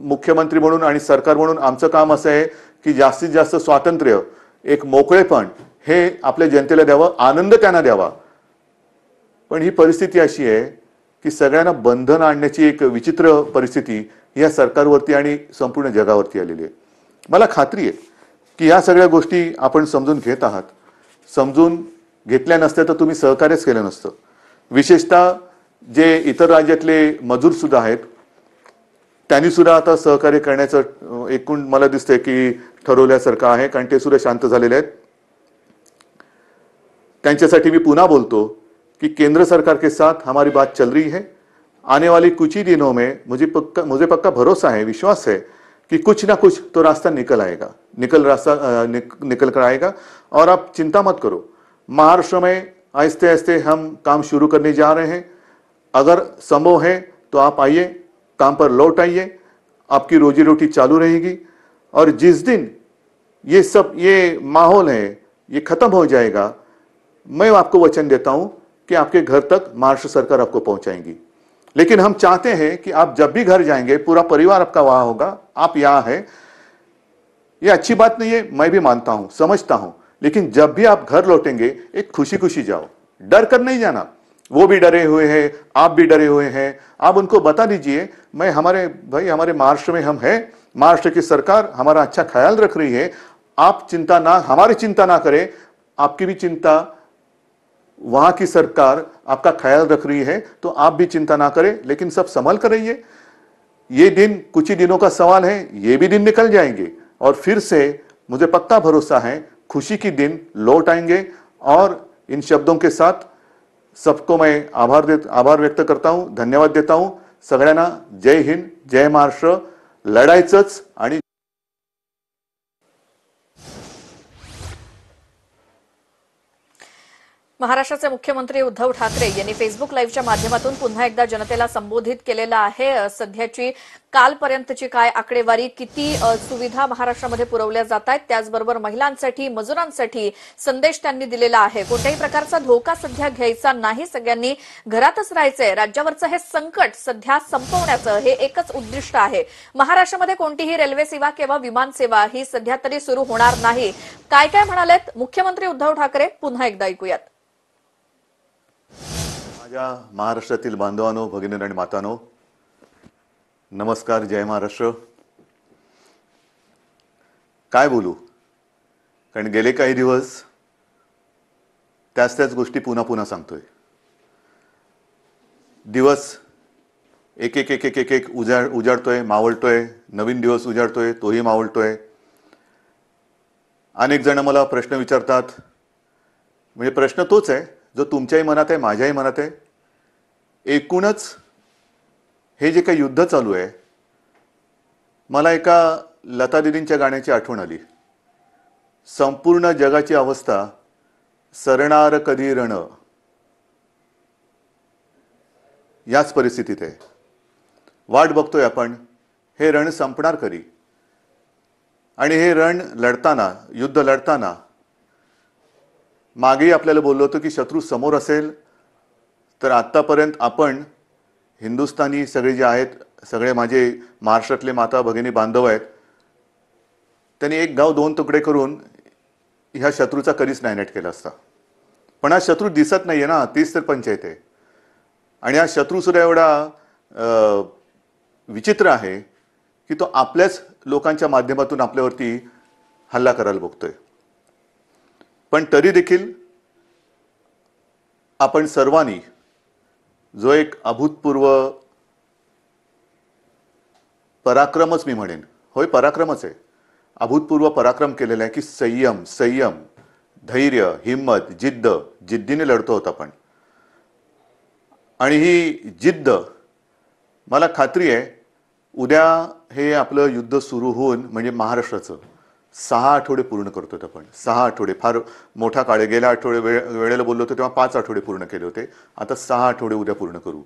[SPEAKER 3] मुख्यमंत्री म्हणून आणि सरकार म्हणून आमचं काम असं आहे की जास्तीत जास्त स्वातंत्र्य, एक मोकळेपण हे आपल्या जनतेला द्यावं, आनंद त्यांना द्यावा. पण ही परिस्थिती अशी आहे की सगळ्यांना बंधन आणण्याची एक विचित्र परिस्थिती या सरकारवरती आणि संपूर्ण जगावरती आलेली आहे. मला खात्री आहे की या सगळ्या गोष्टी आपण समजून घेत आहात. समजून घेतल्या नसत्या तर तुम्ही सहकार्यच केलं नसतं. विशेषतः जे इतर राज्यातले मजूर सुद्धा आहेत त्यांनी सुद्धा आता सहकार्य करण्याचं एकूण मला दिसतंय की ठरवल्यासारखं आहे, कारण ते सुद्धा शांत झालेले आहेत. त्यांच्यासाठी मी पुन्हा बोलतो कि केंद्र सरकार के साथ हमारी बात चल रही है. आने वाले कुछ ही दिनों में मुझे पक्का भरोसा है, विश्वास है कि कुछ ना कुछ तो रास्ता निकल कर आएगा. और आप चिंता मत करो, महाराष्ट्र में आहिस्ते आहिस्ते हम काम शुरू करने जा रहे हैं. अगर संभव है तो आप आइए, काम पर लौट आइए, आपकी रोजी रोटी चालू रहेगी. और जिस दिन ये माहौल है ये खत्म हो जाएगा, मैं आपको वचन देता हूं कि आपके घर तक महाराष्ट्र सरकार आपको पहुंचाएगी. लेकिन हम चाहते हैं कि आप जब भी घर जाएंगे पूरा परिवार आपका वहां होगा, आप यहां हैं. ये अच्छी बात नहीं है, मैं भी मानता हूं, समझता हूं. लेकिन जब भी आप घर लौटेंगे एक खुशी खुशी जाओ, डर कर नहीं जाना. वो भी डरे हुए हैं, आप भी डरे हुए हैं. आप उनको बता दीजिए हमारे महाराष्ट्र में हम हैं, महाराष्ट्र की सरकार हमारा अच्छा ख्याल रख रही है. आप हमारी चिंता ना करें, आपकी भी चिंता वहां की सरकार आपका ख्याल रख रही है, तो आप भी चिंता ना करें. लेकिन सब संभल कर रहिए. ये दिन कुछ ही दिनों का सवाल है, ये भी दिन निकल जाएंगे और फिर से मुझे पक्का भरोसा है खुशी की दिन लौट आएंगे. और इन शब्दों के साथ सबको मैं आभार व्यक्त करता हूं, धन्यवाद देता हूं. सगळ्यांना जय हिंद, जय महाराष्ट्र. लढायचंच आणि
[SPEAKER 1] महाराष्ट्राचे मुख्यमंत्री उद्धव ठाकरे यांनी फेसबुक लाईव्हच्या माध्यमातून पुन्हा एकदा जनतेला संबोधित केलेलं आहे. सध्याची कालपर्यंतची काय आकडेवारी, किती सुविधा महाराष्ट्रामध्ये पुरवल्या जात आहेत, त्याचबरोबर महिलांसाठी, मजुरांसाठी संदेश त्यांनी दिलेला आहे. कोणत्याही प्रकारचा धोका सध्या घ्यायचा नाही, सगळ्यांनी घरातच राहायचंय. राज्यावरचं हे संकट सध्या संपवण्याचं हे एकच उद्दिष्ट आहे. महाराष्ट्रामध्ये कोणतीही रेल्वे सेवा किंवा विमान सेवा ही सध्या तरी सुरू होणार नाही. काय काय म्हणालेत मुख्यमंत्री उद्धव ठाकरे, पुन्हा एकदा ऐकूयात.
[SPEAKER 3] माझ्या महाराष्ट्रातील बांधवांनो, भगिनी आणि मातांनो, नमस्कार, जय महाराष्ट्र. काय बोलू, कारण गेले काही दिवस त्याच गोष्टी पुन्हा पुन्हा सांगतोय. दिवस एक एक एक एक एक एक उजाडतोय, मावळतोय. नवीन दिवस उजाडतोय, तोही मावळतोय. अनेक जण मला प्रश्न विचारतात, म्हणजे प्रश्न तोच आहे जो तुमच्याही मनात आहे, माझ्याही मनात आहे. एकूणच हे जे काही युद्ध चालू आहे, मला एका लता दीदींच्या गाण्याची आठवण आली. संपूर्ण जगाची अवस्था सरणार कधी रण, याच परिस्थितीत आहे. वाट बघतोय आपण, हे रण संपणार कधी. आणि हे रण लढताना, युद्ध लढताना मागेही आपल्याला बोललो होतो की शत्रू समोर असेल तर आत्तापर्यंत आपण हिंदुस्थानी सगळे जे आहेत, सगळे माझे महाराष्ट्रातले माता भगिनी बांधव आहेत, त्यांनी एक गाव दोन तुकडे करून ह्या शत्रूचा कधीच नायनाट केला असता. पण हा शत्रू दिसत नाहीये ना, तीच तर पंचायत आहे. आणि हा शत्रू सुद्धा एवढा विचित्र आहे की तो आपल्याच लोकांच्या माध्यमातून आपल्यावरती हल्ला करायला बघतोय. पण तरी देखील आपण सर्वांनी जो एक अभूतपूर्व पराक्रमच, मी म्हणेन, होय पराक्रमच आहे, अभूतपूर्व पराक्रम केलेला आहे की संयम, धैर्य, हिम्मत, जिद्दीने लढतो होता आपण. आणि ही जिद्द, मला खात्री आहे उद्या हे आपलं युद्ध सुरू होऊन, म्हणजे महाराष्ट्राचं 6 आठवडे पूर्ण करतो आपण. 6 आठवडे फार मोठा काळ आहे. गेल्या वेळेला बोललो होतो तेव्हा 5 आठवडे पूर्ण केले होते. आता 6 आठवडे उद्या पूर्ण करू.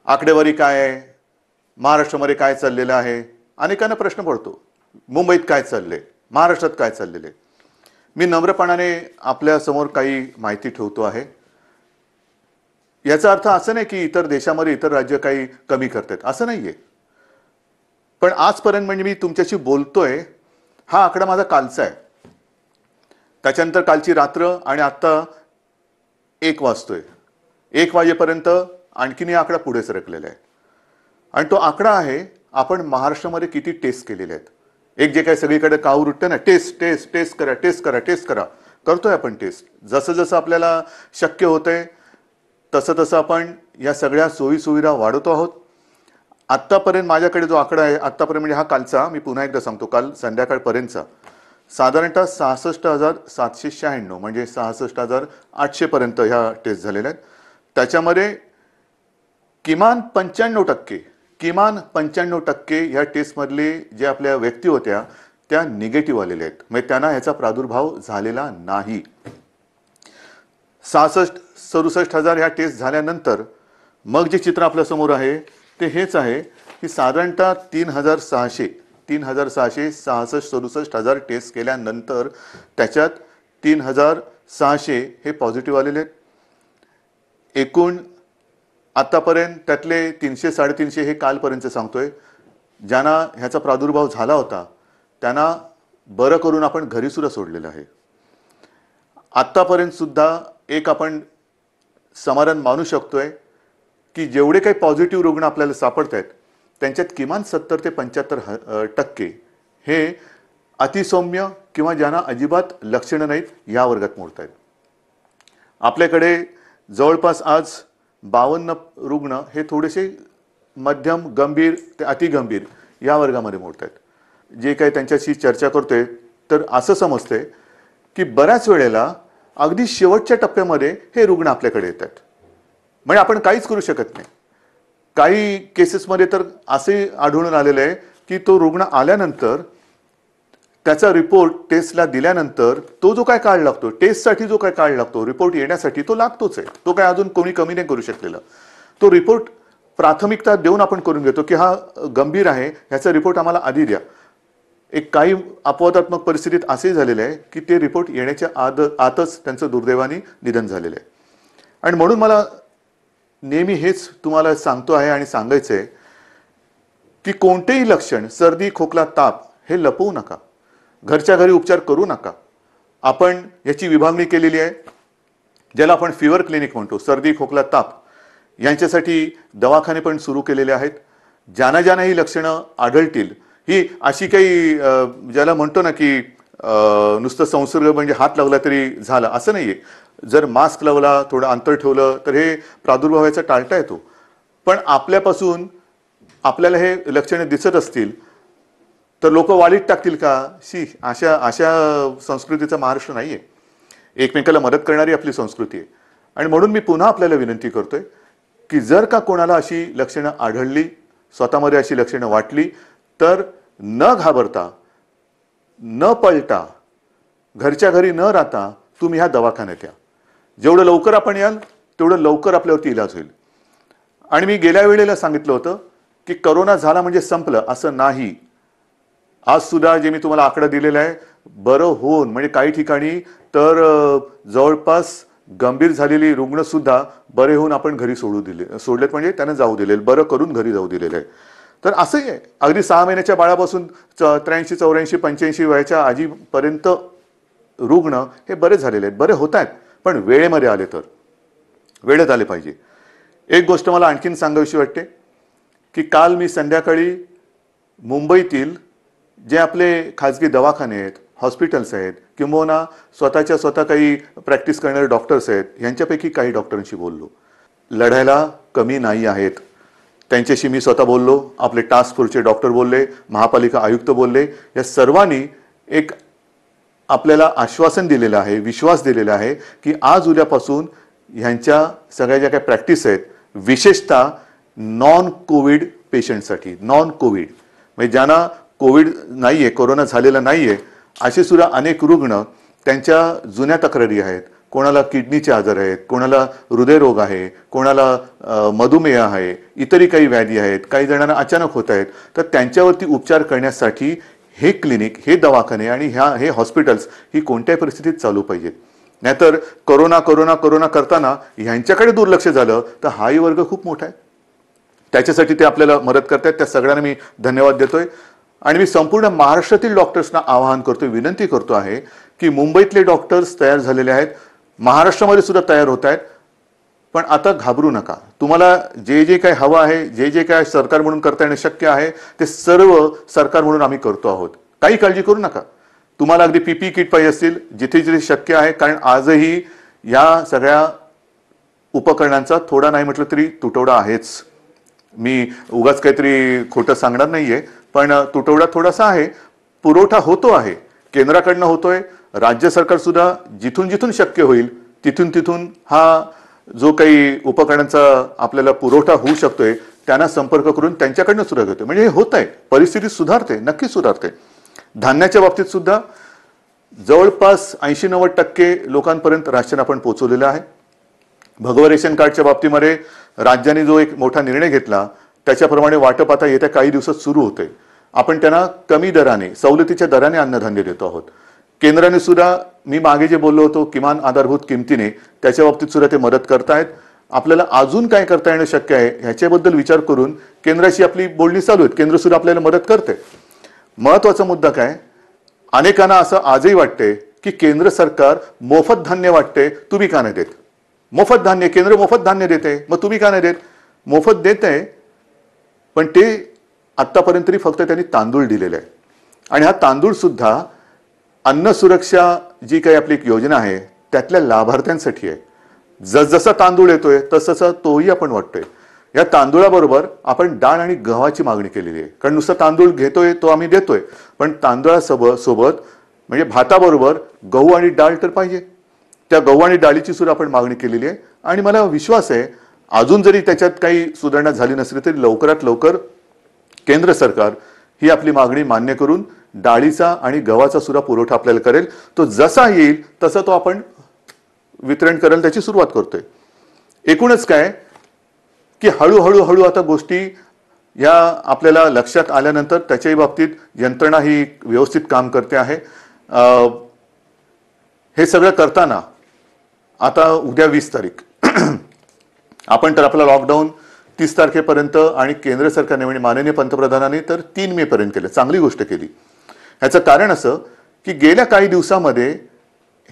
[SPEAKER 3] आकडेवारी काय आहे, महाराष्ट्रामध्ये काय चाललेलं आहे, अनेकांना प्रश्न पडतो. मुंबईत काय चाललंय, महाराष्ट्रात काय चाललेलं आहे. मी नम्रपणाने आपल्या समोर काही माहिती ठेवतो आहे. याचा अर्थ असं नाही की इतर देशामध्ये इतर राज्य काही कमी करतात, असं नाहीये. पण आजपर्यंत, म्हणजे मी तुमच्याशी बोलतोय, हा आकडा माझा कालचा आहे. त्याच्यानंतर कालची रात्र आणि आता 1 वाजतोय. 1 वाजेपर्यंत आणखीन हा आकडा पुढे सरकलेला आहे. आणि तो आकडा आहे आपण महाराष्ट्रामध्ये किती टेस्ट केलेले आहेत. एक जे काही सगळीकडे काहूर उठतं ना, टेस्ट करा, करतोय आपण टेस्ट. जसं जसं आपल्याला शक्य होतंय तसं तसं आपण या सगळ्या सोयी सुविधा वाढवतो आहोत. आत्तापर्यंत माझ्याकडे जो आकडा आहे, आत्तापर्यंत म्हणजे हा कालचा, मी पुन्हा एकदा सांगतो, काल संध्याकाळपर्यंतचा साधारणतः 66,796, म्हणजे 66,800 पर्यंत ह्या टेस्ट झालेल्या आहेत. त्याच्यामध्ये किमान 95% ह्या टेस्टमधले जे आपल्या व्यक्ती होत्या त्या निगेटिव्ह आलेल्या आहेत, म्हणजे त्यांना ह्याचा प्रादुर्भाव झालेला नाही. 66-67,000 ह्या टेस्ट झाल्यानंतर मग जे चित्र आपल्या समोर आहे ते हेच आहे की साधारणतः 3,666-67,000 टेस्ट केल्यानंतर त्याच्यात 3,600 हे पॉझिटिव्ह आलेले आहेत. एकूण आतापर्यंत त्यातले 300-350 हे कालपर्यंत सांगतोय, ज्यांना ह्याचा प्रादुर्भाव झाला होता त्यांना बरं करून आपण घरी सुद्धा सोडलेलं आहे. आत्तापर्यंत सुद्धा एक आपण समाधान मानू शकतोय की जेवढे काही पॉझिटिव्ह रुग्ण आपल्याला सापडत आहेत त्यांच्यात किमान 70 ते 75% हे अतिसौम्य किंवा ज्यांना अजिबात लक्षणं नाहीत या वर्गात मोडत आहेत. आपल्याकडे जवळपास आज 52 रुग्ण हे थोडेसे मध्यम, गंभीर ते अतिगंभीर या वर्गामध्ये मोडत आहेत. जे काही त्यांच्याशी चर्चा करतोय तर असं समजतंय की बऱ्याच वेळेला अगदी शेवटच्या टप्प्यामध्ये हे रुग्ण आपल्याकडे येतात, म्हणजे आपण काहीच करू शकत नाही. काही केसेसमध्ये तर असे आढळून आलेले आहे की तो रुग्ण आल्यानंतर त्याचा रिपोर्ट टेस्टला दिल्यानंतर तो जो काय काळ लागतो, टेस्टसाठी जो काय काळ लागतो, रिपोर्ट येण्यासाठी तो लागतोच आहे. तो काय अजून कोणी कमी नाही करू शकलेला. तो रिपोर्ट प्राथमिकता देऊन आपण करून घेतो की हा गंभीर आहे, ह्याचा रिपोर्ट आम्हाला आधी द्या. एक काही अपवादात्मक परिस्थितीत असे झालेले आहे की ते रिपोर्ट येण्याच्या आतच त्यांचं दुर्दैवाने निधन झालेलं आहे. आणि म्हणून मला नेहमी हेच तुम्हाला सांगतो आहे आणि सांगायचं आहे की कोणतेही लक्षण, सर्दी, खोकला, ताप हे लपवू नका. घरच्या घरी उपचार करू नका. आपण याची विभागणी केलेली आहे, ज्याला आपण फीवर क्लिनिक म्हणतो. सर्दी, खोकला, ताप यांच्यासाठी दवाखाने पण सुरू केलेले आहेत. ज्यांना ही लक्षणं आढळतील, ही अशी काही ज्याला म्हणतो ना की नुसतं संसर्ग म्हणजे हात लावला तरी झालं, असं नाहीये. जर मास्क लावला, थोडं अंतर ठेवलं तर हे प्रादुर्भावाचा टाळता येतो. पण आपल्यापासून आपल्याला हे लक्षणे दिसत असतील तर लोक वालीत टाकतील का? अशा संस्कृतीचा महाराष्ट्र नाहीये. एकमेकाला मदत करणारी आपली संस्कृती आहे. आणि म्हणून मी पुन्हा आपल्याला विनंती करतोय की जर का कोणाला अशी लक्षणं आढळली, स्वतःमध्ये अशी लक्षणं वाटली, तर न घाबरता, न पळता, घरच्या घरी न राहता तुम्ही ह्या दवाखान्यात या. जेवढं लवकर आपण याल तेवढं लवकर आपल्यावरती इलाज होईल. आणि मी गेल्या वेळेला सांगितलं होतं की करोना झाला म्हणजे संपलं, असं नाही. आज सुद्धा जे मी तुम्हाला आकडा दिलेला आहे, बरं होऊन म्हणजे काही ठिकाणी तर जवळपास गंभीर झालेली रुग्ण सुद्धा बरे होऊन आपण घरी सोडलेत, म्हणजे त्यांना जाऊ दिले, बरं करून घरी जाऊ दिलेलं आहे. तर असंही आहे, अगदी 6 महिन्याच्या बाळापासून 83, 84, 85 वयाच्या आजीपर्यंत रुग्ण हे बरे झालेले आहेत, बरे होत आहेत. पण वेळेमध्ये आले तर, वेळेत आले पाहिजे. एक गोष्ट मला आणखीन सांगावीशी वाटते की काल मी संध्याकाळी मुंबईतील जे आपले खाजगी दवाखाने आहेत, हॉस्पिटल्स आहेत, किंबहुना स्वतः काही प्रॅक्टिस करणारे डॉक्टर्स आहेत, यांच्यापैकी काही डॉक्टरांशी बोललो. लढायला कमी नाही आहेत. त्यांच्याशी मी स्वतः बोललो, आपले टास्क फोर्सचे डॉक्टर बोलले, महापालिका आयुक्त बोलले. या सर्वांनी एक आपल्याला आश्वासन दिलेलं आहे, विश्वास दिलेला आहे की आज उद्यापासून ह्यांच्या सगळ्या ज्या काही प्रॅक्टिस आहेत, विशेषतः नॉन कोविड पेशंटसाठी, नॉन कोविड म्हणजे ज्यांना कोविड नाहीये, कोरोना झालेला नाहीये, असे सुद्धा अनेक रुग्ण, त्यांच्या जुन्या तक्रारी आहेत. कोणाला किडनीचे आजार आहेत, कोणाला हृदयरोग आहे, कोणाला मधुमेह आहे, इतरही काही व्याधी आहेत, काही जणांना अचानक होत आहेत. तर त्यांच्यावरती उपचार करण्यासाठी हे क्लिनिक, हे दवाखाने आणि हे हॉस्पिटल्स ही कोणत्याही परिस्थितीत चालू पाहिजेत. नाहीतर कोरोना कोरोना कोरोना करताना ह्यांच्याकडे दुर्लक्ष झालं तर हाही वर्ग खूप मोठा आहे. त्याच्यासाठी ते आपल्याला मदत करतायत, त्या सगळ्यांना मी धन्यवाद देतोय. आणि मी संपूर्ण महाराष्ट्रातील डॉक्टर्सना आवाहन करतोय, विनंती करतो आहे की मुंबईतले डॉक्टर्स तयार झालेले आहेत, महाराष्ट्रामध्ये सुद्धा तयार होत आहेत. पण आता घाबरू नका. तुम्हाला जे जे काही हवं आहे, जे जे काय सरकार म्हणून करता येणं शक्य आहे, ते सर्व सरकार म्हणून आम्ही करतो आहोत. काही काळजी करू नका. तुम्हाला अगदी पीपी किट पाहिजे असतील, जिथे जिथे शक्य आहे, कारण आजही या सगळ्या उपकरणांचा थोडा नाही म्हटलं तरी तुटवडा आहेच. मी उगाच काहीतरी खोटं सांगणार नाहीये, पण तुटवडा थोडासा आहे. पुरवठा होतो आहे, केंद्राकडनं होतोय, राज्य सरकार सुद्धा जिथून जिथून शक्य होईल तिथून हा जो काही उपकरणांचा आपल्याला पुरवठा होऊ शकतोय त्यांना संपर्क करून त्यांच्याकडनं सुद्धा घेतोय. म्हणजे हे होत आहे, परिस्थिती सुधारते, नक्की सुधारते. धान्याच्या बाबतीत सुद्धा जवळपास 80-90% लोकांपर्यंत राशन आपण पोहोचवलेलं आहे. भगवा रेशन कार्डच्या बाबतीमध्ये राज्याने जो एक मोठा निर्णय घेतला त्याच्याप्रमाणे वाटप आता येत्या काही दिवसात सुरू होते. आपण त्यांना कमी दराने, सवलतीच्या दराने अन्नधान्य देतो आहोत. केंद्राने सुद्धा, मी मागे जे बोललो होतो किमान आधारभूत किमतीने, त्याच्या बाबतीत सुद्धा ते मदत करतायत. आपल्याला अजून काय करता येणं शक्य आहे ह्याच्याबद्दल विचार करून केंद्राशी आपली बोलणी चालू आहेत. केंद्र सुद्धा आपल्याला मदत करते. महत्वाचा मुद्दा काय, अनेकांना असं आजही वाटते की केंद्र सरकार मोफत धान्य वाटते, तुम्ही का नाही देत? मोफत धान्य, केंद्र मोफत धान्य देते, मग तुम्ही का नाही देत? मोफत देत आहे, पण ते आतापर्यंत तरी फक्त त्यांनी तांदूळ दिलेला आहे. आणि हा तांदूळ सुद्धा अन्न सुरक्षा जी काही आपली एक योजना आहे त्यातल्या लाभार्थ्यांसाठी आहे. जसजसा तांदूळ येतोय तसं तोही आपण वाटतोय. या तांदूळाबरोबर आपण डाळ आणि गव्हाची मागणी केलेली आहे. कारण नुसतं तांदूळ घेतोय तो आम्ही देतोय, पण तांदूळासोबत म्हणजे भाताबरोबर गहू आणि डाळ तर पाहिजे. त्या गहू आणि डाळीची सुद्धा आपण मागणी केलेली आहे. आणि मला विश्वास आहे अजून जरी त्याच्यात काही सुधारणा झाली नसली तरी लवकरात लवकर केंद्र सरकार ही आपली मागणी मान्य करून डाळीचा आणि गव्हाचा सुद्धा पुरवठा आपल्याला करेल. तो जसा येईल तसा तो आपण वितरण करेल, त्याची सुरुवात करतोय. एकूणच काय की हळूहळू आता गोष्टी या आपल्याला लक्षात आल्यानंतर त्याच्याही बाबतीत यंत्रणा ही व्यवस्थित काम करते आहे. हे सगळं करताना आता उद्या 20 तारीख आपण तर आपला लॉकडाऊन 30 तारखेपर्यंत आणि केंद्र सरकारने म्हणजे माननीय पंतप्रधानांनी तर 3 मे पर्यंत केलं. चांगली गोष्ट केली. ह्याचं कारण असं की गेल्या काही दिवसामध्ये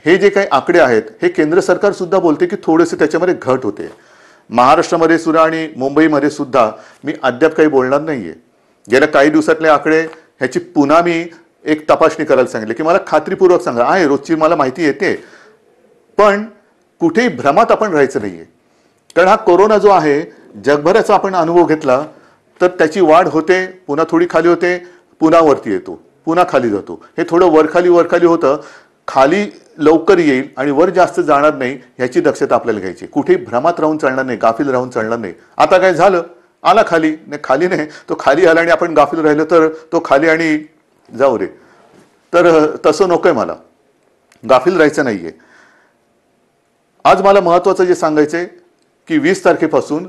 [SPEAKER 3] हे जे काही आकडे आहेत हे केंद्र सरकार सुद्धा बोलते की थोडेसे त्याच्यामध्ये घट होते. महाराष्ट्रामध्ये सुद्धा आणि मुंबईमध्ये सुद्धा मी अद्याप काही बोलणार नाहीये. गेल्या काही दिवसातले आकडे ह्याची पुन्हा मी एक तपासणी करायला सांगितले की मला खात्रीपूर्वक सांगा. आहे, रोजची मला माहिती येते, पण कुठेही भ्रमात आपण राहायचं नाहीये. कारण हा कोरोना जो आहे जगभराचा आपण अनुभव घेतला तर त्याची वाढ होते, पुन्हा थोडी खाली होते, पुन्हा वरती येतो, पुन्हा खाली जातो. हे थोडं वरखाली होतं. खाली लवकर येईल आणि वर जास्त जाणार नाही ह्याची दक्षता आपल्याला घ्यायची. कुठेही भ्रमात राहून चालणार नाही, गाफील राहून चालणार नाही. आता काय झालं, आला खाली नाही, खाली नाही, तो खाली आला आणि आपण गाफील राहिलो तर तो खाली आणि जाऊ रे. तर तसं नकोय, मला गाफील राहायचं नाहीये. आज मला महत्वाचं जे सांगायचंय की 20 तारखेपासून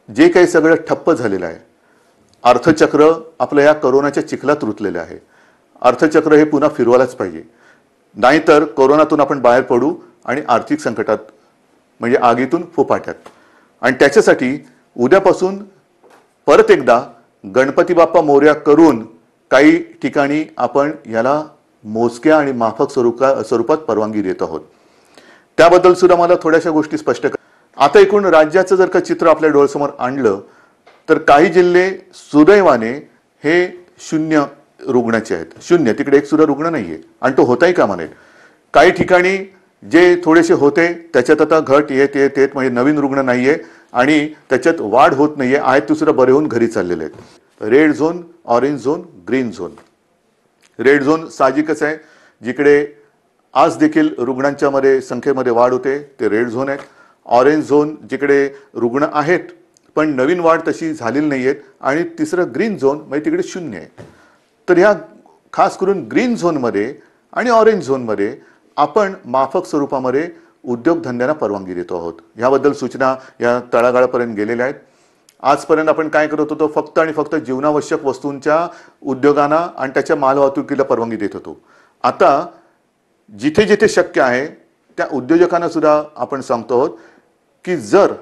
[SPEAKER 3] जे काही सगळं ठप्प झालेलं आहे, अर्थचक्र आपलं या कोरोनाच्या चिखलात रुतलेलं आहे. अर्थचक्र हे पुन्हा फिरवायलाच पाहिजे, नाहीतर कोरोनातून आपण बाहेर पडू आणि आर्थिक संकटात म्हणजे आगीतून फुफाट्यात. आणि त्याच्यासाठी उद्यापासून परत एकदा गणपती बाप्पा मोरया करून काही ठिकाणी आपण याला मोजक्या आणि माफक स्वरूपात परवानगी देत आहोत. त्याबद्दल सुद्धा मला थोड्याशा गोष्टी स्पष्ट कर. आता एकूण राज्याचं जर का चित्र आपल्या डोळ्यासमोर आणलं तर काही जिल्हे सुदैवाने हे 0 रुग्णाचे आहेत. 0, तिकडे एक सुद्धा रुग्ण नाहीये आणि तो होताही कामा नये. काही ठिकाणी जे थोडेसे होते त्याच्यात आता घट येत येत येत म्हणजे नवीन रुग्ण नाहीये आणि त्याच्यात वाढ होत नाहीये. आहेत ते सुद्धा बरे होऊन घरी चाललेले आहेत. Red zone, orange zone, green zone. Red zone साहजिकच आहे, जिकडे आज देखील रुग्णांच्या मध्ये संख्येमध्ये वाढ होते ते रेड झोन आहे. ऑरेंज झोन जिकडे रुग्ण आहेत पण नवीन वाढ तशी झालेली नाहीये. आणि तिसरं ग्रीन झोन म्हणजे तिकडे 0 आहे. तर ह्या खास करून ग्रीन झोनमध्ये आणि ऑरेंज झोनमध्ये आपण माफक स्वरूपामध्ये उद्योगधंद्यांना परवानगी देतो आहोत. याबद्दल सूचना या तळागाळापर्यंत गेलेल्या आहेत. आजपर्यंत आपण काय करत होतो, फक्त आणि फक्त जीवनावश्यक वस्तूंच्या उद्योगांना आणि त्याच्या मालवाहतुकीला परवानगी देत होतो. आता जिथे जिथे शक्य आहे त्या उद्योजकांना सुद्धा आपण सांगतो आहोत की जर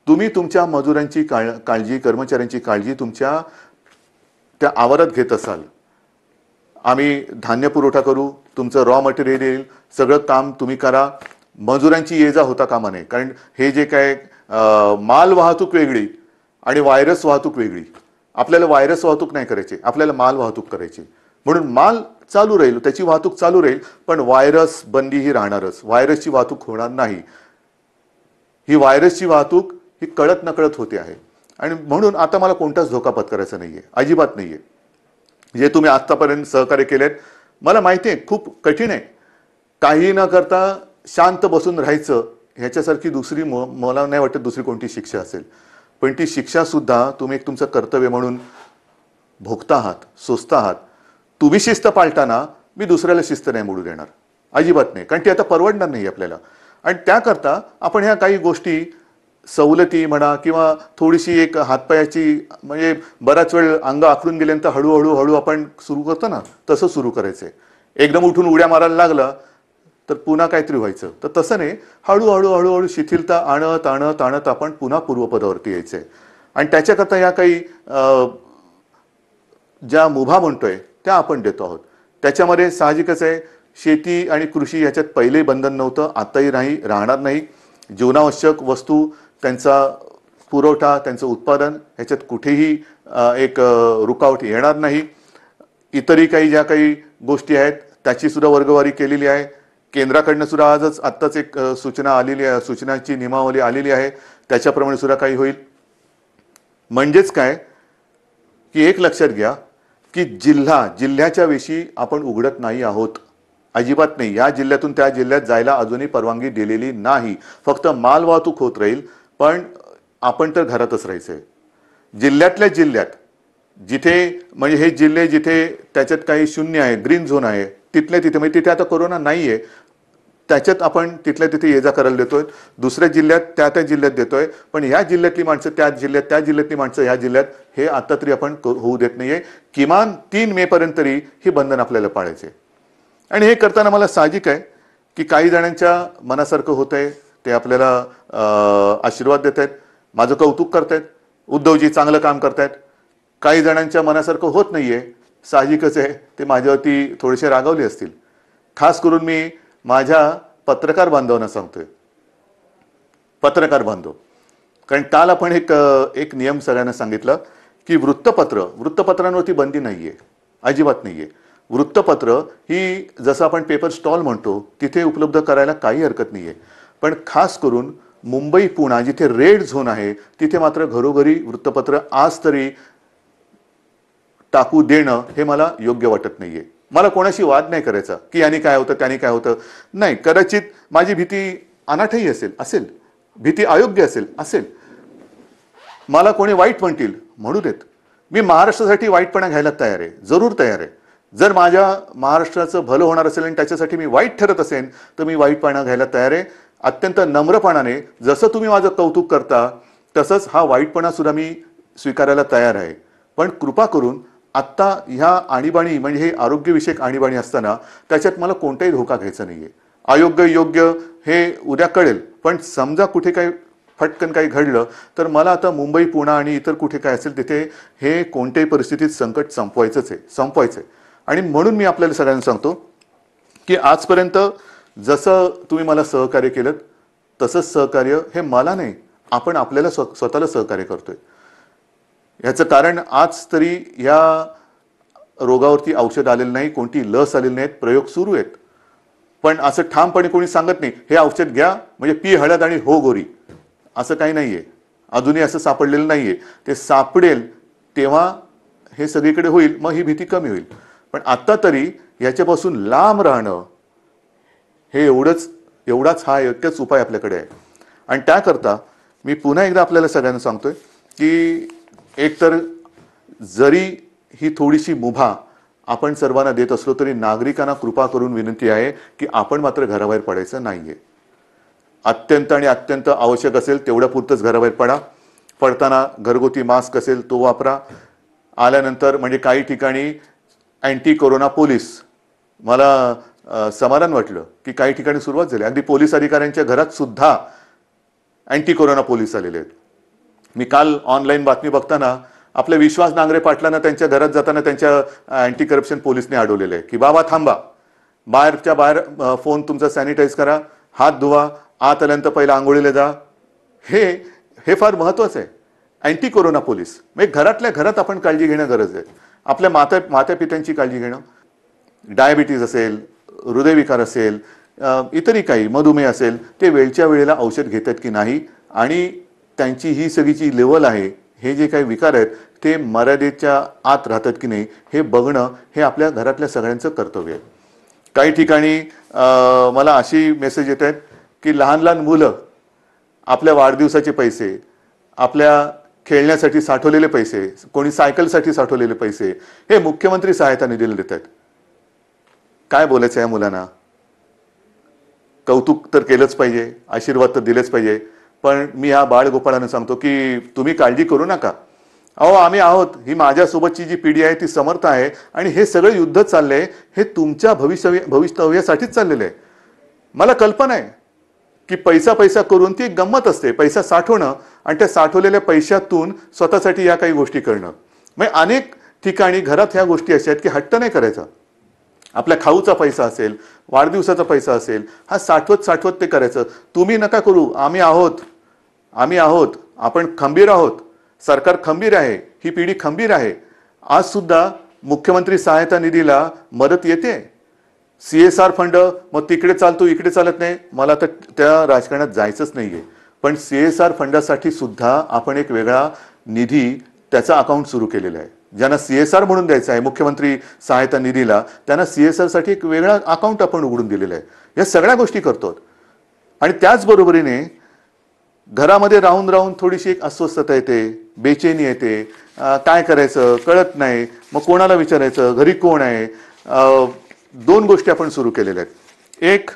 [SPEAKER 3] तुम्ही तुमच्या मजुरांची काळजी, कर्मचाऱ्यांची काळजी तुमच्या त्या आवारात घेत असाल, आम्ही धान्य पुरवठा करू, तुमचं रॉ मटेरियल येईल, सगळं काम तुम्ही करा, मजुरांची ये जा होता कामा नये. कारण हे जे काय माल वाहतूक वेगळी आणि व्हायरस वाहतूक वेगळी. आपल्याला व्हायरस वाहतूक नाही करायची, आपल्याला माल वाहतूक करायची. म्हणून माल चालू राहील, त्याची वाहतूक चालू राहील, पण व्हायरस बंदी ही राहणारच. व्हायरसची वाहतूक होणार नाही. ही व्हायरसची वाहतूक ही कळत नकळत होते आहे आणि म्हणून आता मला कोणताच धोका पत्करायचा नाहीये, अजिबात नाहीये. जे तुम्ही आतापर्यंत सहकार्य केलेत मला माहिती आहे खूप कठीण आहे. काही न करता शांत बसून राहायचं ह्याच्यासारखी दुसरी मला नाही वाटत दुसरी कोणती शिक्षा असेल. पण ती शिक्षा सुद्धा तुम्ही एक तुमचं कर्तव्य म्हणून भोगता आहात, सोसता आहात. तुम्ही शिस्त पाळताना मी दुसऱ्याला शिस्त नाही मोडू देणार, अजिबात नाही. कारण ती आता परवडणार नाही आपल्याला. आणि त्याकरता आपण ह्या काही गोष्टी सवलती म्हणा किंवा थोडीशी एक हातपायाची म्हणजे बराच वेळ अंग आखडून गेल्यानंतर हळूहळू आपण सुरू करतो ना, तसं सुरू करायचंय. एकदम उठून उड्या मारायला लागला तर पुन्हा काहीतरी व्हायचं. तर तसं नाही, हळूहळू शिथिलता आणत आणत आणत आपण पुन्हा पूर्वपदावरती यायचंय. आणि त्याच्याकरता या काही ज्या मुभा म्हणतोय त्या आपण देतो आहोत. त्याच्यामध्ये साहजिकच आहे, शेती आणि कृषी याच्यात पहिले बंधन नव्हतं, आताही नाही, राहणार नाही. जीवनावश्यक वस्तू, त्यांचा पुरवठा, त्यांचं उत्पादन ह्याच्यात कुठेही एक रुकावट येणार नाही. इतरही काही ज्या काही गोष्टी आहेत त्याची सुद्धा वर्गवारी केलेली आहे. केंद्राकडनं सुद्धा आत्ताच एक सूचना आलेली आहे, सूचनाची नियमावली आलेली आहे, त्याच्याप्रमाणे सुद्धा काही होईल. म्हणजेच काय की एक लक्षात घ्या की जिल्ह्याच्या वेशी आपण उघडत नाही आहोत, अजिबात नाही. या जिल्ह्यातून त्या जिल्ह्यात जायला अजूनही परवानगी दिलेली नाही. फक्त माल वाहतूक होत राहील, पण आपण तर घरातच राहायचंय. जिल्ह्यातल्या जिल्ह्यात जिथे म्हणजे हे जिल्हे जिथे त्याच्यात काही 0 आहे, ग्रीन झोन आहे, तिथल्या तिथे म्हणजे तिथे आता कोरोना नाहीये, त्याच्यात आपण तिथल्या तिथे ये जा करायला देतोय. दुसऱ्या जिल्ह्यात त्या जिल्ह्यात देतोय, पण या जिल्ह्यातली माणसं त्या जिल्ह्यातली माणसं या जिल्ह्यात, हे आता तरी आपण होऊ देत नाहीये. किमान 3 मे पर्यंत तरी ही बंधन आपल्याला पाळायचे. आणि हे करताना मला साहजिक आहे की काही जणांच्या मनासारखं होतंय, ते आपल्याला आशीर्वाद देत आहेत, माझं कौतुक करतायत, उद्धवजी चांगलं काम करतायत. काही जणांच्या मनासारखं होत नाहीये, साहजिकच आहे, ते माझ्यावरती थोडेसे रागावले असतील. खास करून मी माझ्या पत्रकार बांधवांना सांगतोय, पत्रकार बांधव, कारण काल आपण एक नियम सगळ्यांना सांगितलं की वृत्तपत्रांवरती बंदी नाहीये, अजिबात नाहीये. वृत्तपत्र ही जसं आपण पेपर स्टॉल म्हणतो तिथे उपलब्ध करायला काही हरकत नाहीये. पण खास करून मुंबई, पुणे जिथे रेड झोन आहे तिथे मात्र घरोघरी वृत्तपत्र आज तरी टाकू देणं हे मला योग्य वाटत नाहीये. मला कोणाशी वाद नाही करायचा की याने काय होतं त्याने काय होतं. नाही, कदाचित माझी भीती अनाठही असेल, भीती अयोग्य असेल. मला कोणी वाईट म्हणतील म्हणू देत. मी महाराष्ट्रासाठी वाईटपणा घ्यायला तयार आहे, जरूर तयार आहे. जर माझ्या महाराष्ट्राचं भलं होणार असेल आणि त्याच्यासाठी मी वाईट ठरत असेल तर मी वाईटपणा घ्यायला तयार आहे. अत्यंत नम्रपणाने, जसं तुम्ही माझं कौतुक करता तसंच हा वाईटपणा सुद्धा मी स्वीकारायला तयार आहे. पण कृपा करून आत्ता ह्या आणीबाणी, म्हणजे हे आरोग्यविषयक आणीबाणी असताना त्याच्यात मला कोणताही धोका घ्यायचा नाहीये. अयोग्य योग्य हे उद्या कळेल, पण समजा कुठे काही फटकन काही घडलं तर मला आता मुंबई, पुणे आणि इतर कुठे काय असेल तिथे हे कोणत्याही परिस्थितीत संकट संपवायचंय. आणि म्हणून मी आपल्याला सगळ्यांना सांगतो की आजपर्यंत जसं तुम्ही मला सहकार्य केलं तसंच सहकार्य हे मला नाही, आपण आपल्याला स्वतःला सहकार्य करतोय. याचं कारण आज तरी या रोगावरती औषध आलेलं नाही, कोणती लस आलेली नाहीत, प्रयोग सुरू आहेत. पण असं ठामपणे कोणी सांगत नाही हे औषध घ्या म्हणजे पी हळद आणि हो गोरी, असं काही नाहीये. अजूनही असं सापडलेलं नाहीये. ते सापडेल तेव्हा हे सगळीकडे होईल, मग ही भीती कमी होईल. पण आता तरी याच्यापासून लांब राहणं हे एवढाच हा एकच उपाय आपल्याकडे आहे. आणि त्याकरता मी पुन्हा एकदा आपल्याला सगळ्यांना सांगतोय की एकतर जरी ही थोडीशी मुभा आपण सर्वांना देत असलो तरी नागरिकांना कृपा करून विनंती आहे की आपण मात्र घराबाहेर पडायचं नाहीये. अत्यंत आवश्यक असेल तेवढ्या पुरतंच घराबाहेर पडा. पडताना घरगुती मास्क असेल तो वापरा. आल्यानंतर म्हणजे काही ठिकाणी अँटी कोरोना पोलीस, मला समाधान वाटलं की काही ठिकाणी सुरुवात झाली. अगदी पोलीस अधिकाऱ्यांच्या घरात सुद्धा अँटी कोरोना पोलीस आलेले आहेत. मी काल ऑनलाईन बातमी बघताना आपल्या विश्वास नांगरे पाटलांना त्यांच्या घरात जाताना त्यांच्या अँटी करप्शन पोलीसने अडवलेले आहे की बाबा थांबा, बाहेरच्या बाहेर फोन तुमचा सॅनिटाईज करा, हात धुवा, आत आल्यानंतर पहिला आंघोळीला जा. हे फार महत्वाचं आहे. अँटी कोरोना पोलीस म्हणजे घरातल्या घरात आपण काळजी घेणं गरज आहे. आपल्या माता पित्यांची काळजी घेणं, डायबिटीज असेल, हृदयविकार असेल, इतरही काही मधुमेह असेल, ते वेळच्या वेळेला औषध घेतात की नाही आणि त्यांची ही सगळीची लेवल आहे, हे जे काही विकार आहेत ते मर्यादेच्या आत राहतात की नाही हे बघणं हे आपल्या घरातल्या सगळ्यांचं कर्तव्य आहे. काही ठिकाणी मला अशी मेसेज येत आहेत की लहान मुलं आपल्या वाढदिवसाचे पैसे, आपल्या खेळण्यासाठी साठवलेले पैसे, कोणी सायकलसाठी साठवलेले पैसे हे मुख्यमंत्री सहायता निधीला देत आहेत. काय बोलायचं या मुलांना? कौतुक तर केलंच पाहिजे, आशीर्वाद तर दिलेच पाहिजे, पण मी ह्या बाळगोपाळांना सांगतो की तुम्ही काळजी करू नका. अहो आम्ही आहोत. ही माझ्यासोबतची जी पिढी आहे ती समर्थ आहे आणि हे सगळं युद्ध चाललंय हे तुमच्या भवितव्यासाठीच चाललेलं आहे. मला कल्पना आहे की पैसा करून ती गंमत असते, पैसा साठवणं आणि त्या साठवलेल्या पैशातून स्वतःसाठी या काही गोष्टी करणं. म्हणजे अनेक ठिकाणी घरात ह्या गोष्टी अशा आहेत की हट्ट नाही करायचा. आपल्या खाऊचा पैसा असेल, वाढदिवसाचा पैसा असेल, हा साठवत ते करायचं. तुम्ही नका करू. आम्ही आहोत, आपण खंबीर आहोत, सरकार खंबीर आहे, ही पिढी खंबीर आहे. आज सुद्धा मुख्यमंत्री सहायता निधीला मदत येते. CSR फंड मग तिकडे चालतो इकडे चालत नाही, मला तर त्या राजकारणात जायचंच नाहीये. पण CSR फंडासाठी सुद्धा आपण एक वेगळा निधी त्याचा अकाउंट सुरू केलेला आहे. ज्यांना CSR म्हणून द्यायचं आहे मुख्यमंत्री सहायता निधीला, त्यांना CSR साठी एक वेगळा अकाउंट आपण उघडून दिलेलं आहे. या सगळ्या गोष्टी करतो. आणि त्याचबरोबरीने घरामध्ये राहून थोडीशी एक अस्वस्थता येते, बेचैनी येते, काय करायचं कळत नाही, मग कोणाला विचारायचं, घरी कोण आहे. 2 गोष्टी आपण सुरू केलेल्या आहेत. एक